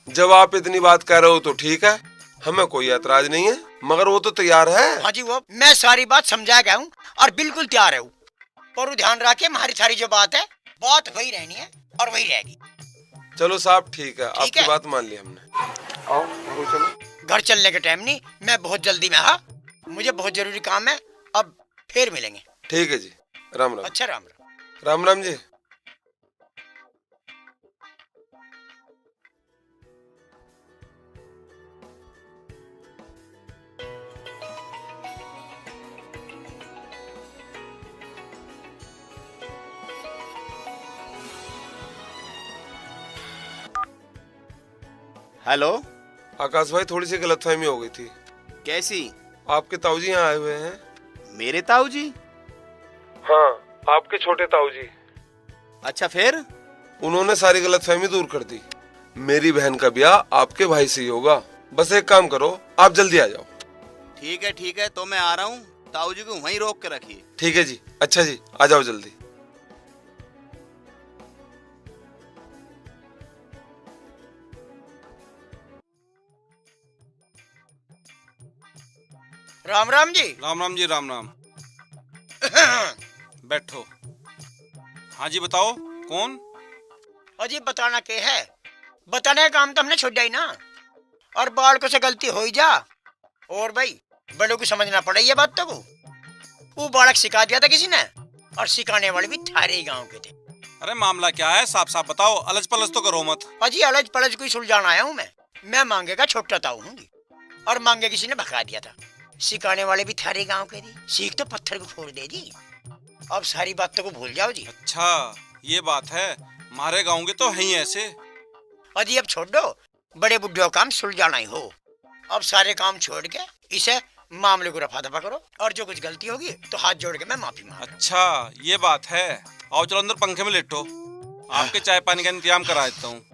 जब आप इतनी बात कर रहे हो तो ठीक है, हमें कोई ऐतराज नहीं है, मगर वो तो तैयार है। हाँ जी, वो मैं सारी बात समझा गया हूँ और बिल्कुल तैयार है। पर ध्यान रखे, हमारी सारी जो बात है, बात वही रहनी है और वही रहेगी। चलो साहब ठीक है, आपकी बात मान ली हमने। आओ चलो। घर चलने के टाइम नहीं, मैं बहुत जल्दी में। हाँ, मुझे बहुत जरूरी काम है, अब फिर मिलेंगे। ठीक है जी, राम राम। अच्छा, राम राम। राम राम जी। हेलो आकाश भाई, थोड़ी सी गलतफहमी हो गई थी। कैसी? आपके ताऊ जी यहाँ आए हुए हैं। मेरे ताऊ जी? हाँ, आपके छोटे ताऊ जी। अच्छा, फिर? उन्होंने सारी गलतफहमी दूर कर दी। मेरी बहन का ब्याह आपके भाई से ही होगा। बस एक काम करो, आप जल्दी आ जाओ। ठीक है, तो मैं आ रहा हूँ। ताऊ जी को वहीं रोक के रखिए। ठीक है जी। अच्छा जी, आ जाओ जल्दी। राम राम जी। राम राम जी, राम राम। बैठो। हाँ जी, बताओ कौन? अजी बताना के है, बताने का काम तो हमने छोड़ ही ना, और बालकों से गलती हो ही जा। और भाई बड़ों को समझना पड़े ये बात। तो वो बालक सिखा दिया था किसी ने, और सिखाने वाले भी थारे ही गांव के थे। अरे मामला क्या है, साफ साफ बताओ, अलज पलज तो करो मत। अजी अलज पलज कोई सुलझाना आया हूँ मैं मांगे का छोटा ताऊ हूँ, और मांगे किसी ने भगा दिया था। सिखाने वाले भी थारे गांव के थे। सीख तो पत्थर को फोड़ दे जी। अब सारी बातों को भूल जाओ जी। अच्छा ये बात है, हमारे गाँव के तो है ही ऐसे। अजी अब छोड़ दो, बड़े बुढ़ियों काम सुलझाना ही हो। अब सारे काम छोड़ के इसे मामले को रफा दफा करो, और जो कुछ गलती होगी तो हाथ जोड़ के मैं माफी मांग। अच्छा ये बात है। आओ चलो अंदर पंखे में लेटो, आपके चाय पानी का इंतजाम करा देता हूँ।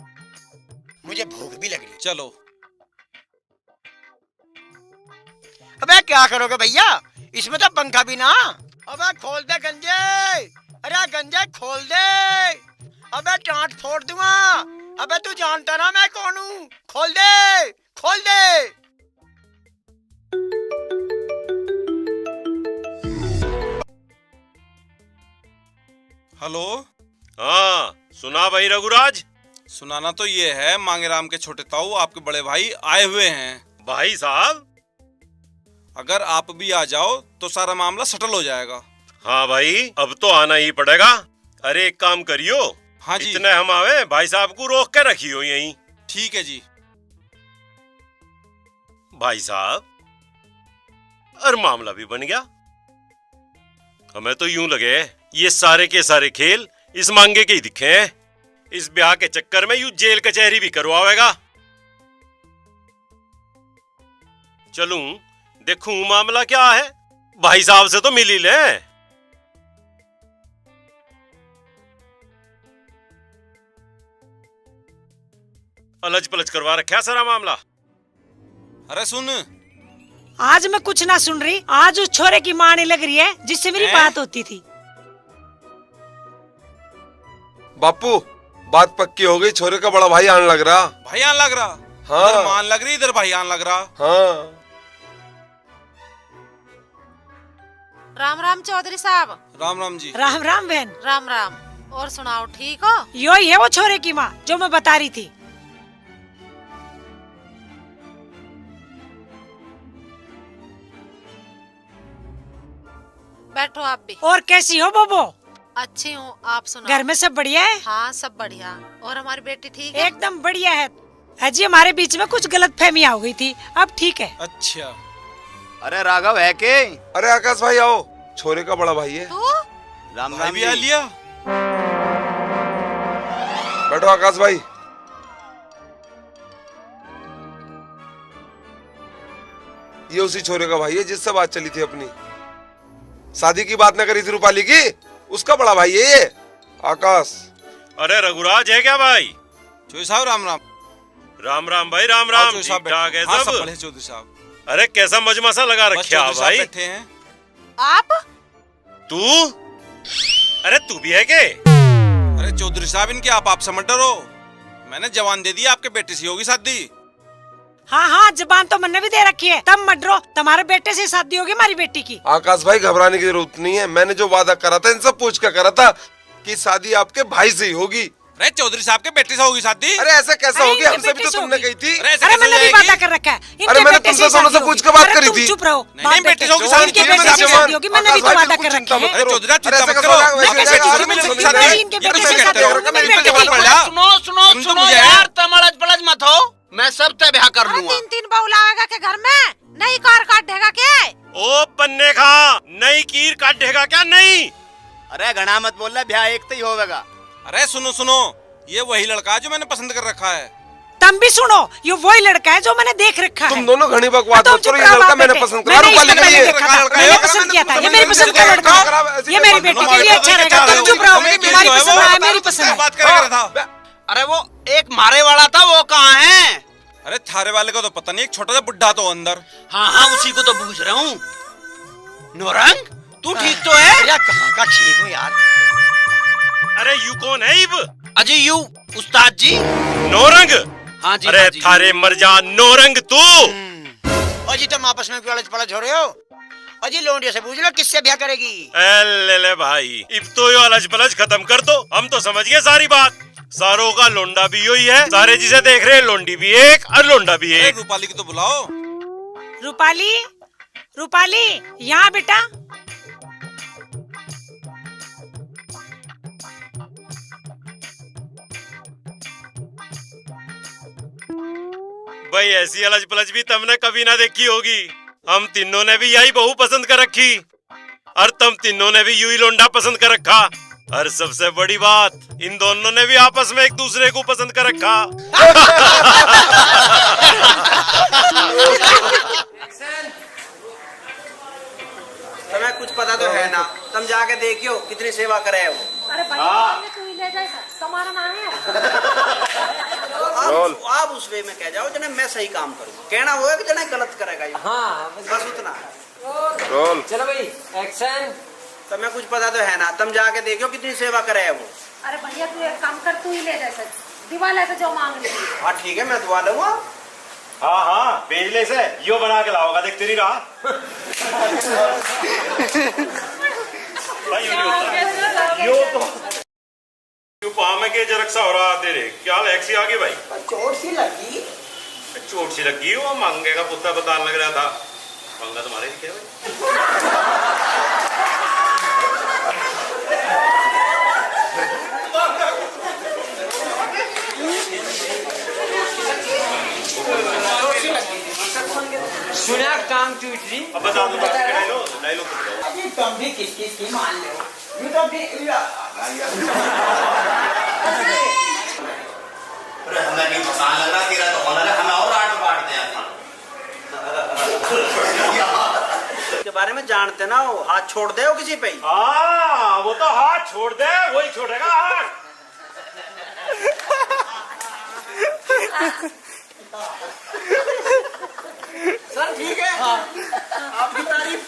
मुझे भूख भी लग रही। चलो। अबे क्या करोगे भैया, इसमें तो पंखा भी ना। अबे खोल दे गंजे, अरे गंजे खोल दे। अबे टांट फोड़ दूंगा। अबे तू जानता ना मैं कौन हूँ, खोल दे खोल दे। हेलो। हाँ सुना भाई रघुराज? सुनाना तो ये है, मांगेराम के छोटे ताऊ आपके बड़े भाई आए हुए हैं। भाई साहब, अगर आप भी आ जाओ तो सारा मामला सेटल हो जाएगा। हाँ भाई, अब तो आना ही पड़ेगा। अरे एक काम करियो। हाँ जी। इतने हम आवे, भाई साहब को रोक के रखियो यहीं। ठीक है जी। भाई साहब, और मामला भी बन गया। हमें तो यूं लगे ये सारे के सारे खेल इस मांगे के ही दिखे हैं। इस ब्याह के चक्कर में यूं जेल कचहरी भी करवाएगा। चलूं देखूं मामला क्या है, भाई साहब से तो मिल ही ले। अलज पलज करवा रखा सारा मामला। अरे सुन, आज मैं कुछ ना सुन रही, आज उस छोरे की माँ ने लग रही है जिससे मेरी बात होती थी। बापू बात पक्की हो गई, छोरे का बड़ा भाई आने लग रहा। भाई आने लग रहा? हाँ। इधर मान लग रही, इधर भाई आने लग रहा। हाँ। राम राम चौधरी साहब। राम राम जी। राम राम बहन। राम राम। और सुनाओ, ठीक हो? यो ही है वो छोरे की माँ जो मैं बता रही थी। बैठो आप भी। और कैसी हो बोबो? अच्छी हूँ, आप सुनाओ। घर में सब बढ़िया है? हाँ सब बढ़िया। और हमारी बेटी ठीक है? एकदम बढ़िया है। अजी हमारे बीच में कुछ गलतफहमी हो गई थी, अब ठीक है। अच्छा। अरे राघव है के? अरे आकाश भाई आओ, छोरे का बड़ा भाई है। राम भाई राम भी आ लिया। बैठो आकाश भाई। ये उसी छोरे का भाई है जिससे बात चली थी अपनी। शादी की बात न करी थी रूपाली की, उसका बड़ा भाई है ये आकाश। अरे रघुराज है क्या भाई? चौधरी साहब राम राम। राम राम भाई, राम राम। चौधरी साहब ठीक ठाक है हाँ, सब? बढ़िया चौधरी साहब। अरे कैसा मजमसा लगा बस रखा चौधरी साहब भाई? बैठे हैं। आप तू? अरे तू भी है के? अरे चौधरी साहब इनके आप समझ डरो, मैंने जवान दे दी, आपके बेटे से होगी शादी। हाँ हाँ, जबान तो मैंने भी दे रखी है, तब मत डरो, तुम्हारे बेटे से शादी होगी हमारी बेटी की। आकाश भाई घबराने की जरूरत नहीं है, मैंने जो वादा करा था इनसे पूछ कर करा था कि शादी आपके भाई से ही होगी। अरे चौधरी साहब के बेटे से होगी शादी। अरे ऐसा कैसा होगी, हमसे भी तो तुमने कही थी। अरे मैंने भी वादा कर रखा है। अरे मैंने तुमसे दोनों से पूछ के बात करी थी। चुप रहो, नहीं बेटे से होगी शादी। इनके बेटे से शादी होगी, मैंने भी तो वादा कर रखा है। अरे चौधरी साहब चिंता मत करो, इनके बेटे से शादी होगी। सुनो सुनो सुनो यार, तमड़ज पड़ज मत हो, मैं सब तय ब्याह कर लूंगा। 3 बहू लाएगा के घर में, नई कार काट देगा के? ओ पन्ने खा, नई कीर काटेगा क्या? नहीं। अरे घना मत बोल रहा, ब्याह एक तो ही होगा। अरे सुनो सुनो, ये वही लड़का है जो मैंने पसंद कर रखा है। तुम भी सुनो, ये वही लड़का है जो मैंने देख रखा है। तुम दोनों घनी बकवास मत करो, ये लड़का मैंने पसंद करा, रूपाली के लिए मैंने पसंद किया था, ये मेरी पसंद का लड़का है, ये मेरी बेटी के लिए अच्छा रहेगा। तुम चुप रहो, तुम्हारी पसंद है मेरी पसंद है। बात कर रहा था। अरे वो एक मारे वाला था, वो कहाँ है? अरे थारे वाले का तो पता नहीं, एक छोटा सा बुड्ढा तो अंदर। हाँ हाँ, उसी को तो पूछ रहा हूँ। नौरंग तू ठीक तो है? यार कहाँ का ठीक हो यार? अरे यू कौन है इब? अजी यू उस्ताद जी। नौरंग? हाँ जी। अरे हाँ जी। थारे मर जा नौरंग तू। अजी तुम आपस में क्यों पलझ हो रहे हो? अजी लोंडिया से पूछ लो किससे ब्याह करेगी? ले भाई, इब तो यो अलज पलज खत्म कर दो, हम तो समझ गए सारी बात। सारों का लोंडा भी यही है, सारे जिसे देख रहे हैं लोंडी भी एक और लोंडा भी एक। रूपाली की तो बुलाओ। रूपाली, रूपाली यहाँ बेटा। भाई ऐसी अलज पलज भी तुमने कभी ना देखी होगी। हम तीनों ने भी यही बहू पसंद कर रखी और तुम तीनों ने भी यू ही लोंडा पसंद कर रखा। और सबसे बड़ी बात, इन दोनों ने भी आपस में एक दूसरे को पसंद कर रखा। तुम्हें कुछ पता तो है ना, तुम जाके देखियो कितनी सेवा करे वो। अरे भाई तू ही ले जा, तुम्हारा नाम है। आप उस वे में कह जाओ जने मैं सही काम करूँ, कहना वो है कि जने गलत करेगा ये। हाँ बस उतना। रोल। चलो भाई एक्शन। तुम्हें कुछ पता तो है ना, तुम जाके देखियो कितनी सेवा करे वो। अरे भैया तू एक काम कर, तू ही ले जा, दिवा लेके जो मांग ले। हाँ ठीक है, मैं दुआ लूंगा। हाँ हाँ, भेजले से यो बना के लाओगा, देखते नहीं रहा। यो तो यू पाम के जरक्सा हो रहा तेरे क्या लैक्सी आगे भाई? चोट सी लगी। चोट सी लगी, वो मांगे का पुत्ता पता लग रहा था। पंगा तुम्हारे दिखे भाई। सुना टांग टूट रही। अब बता दो डायलॉग अभी तुम भी किस की मान लो, यू तो भी अरे हमें नहीं पसंद लग रहा, तेरा तो होना है, हमें और आट बांट दे के बारे में जानते ना हो, हाथ छोड़ दे हो किसी पे। हाँ वो तो हाथ छोड़ दे, वही छोड़ेगा हाथ। सर ठीक है, आपकी तारीफ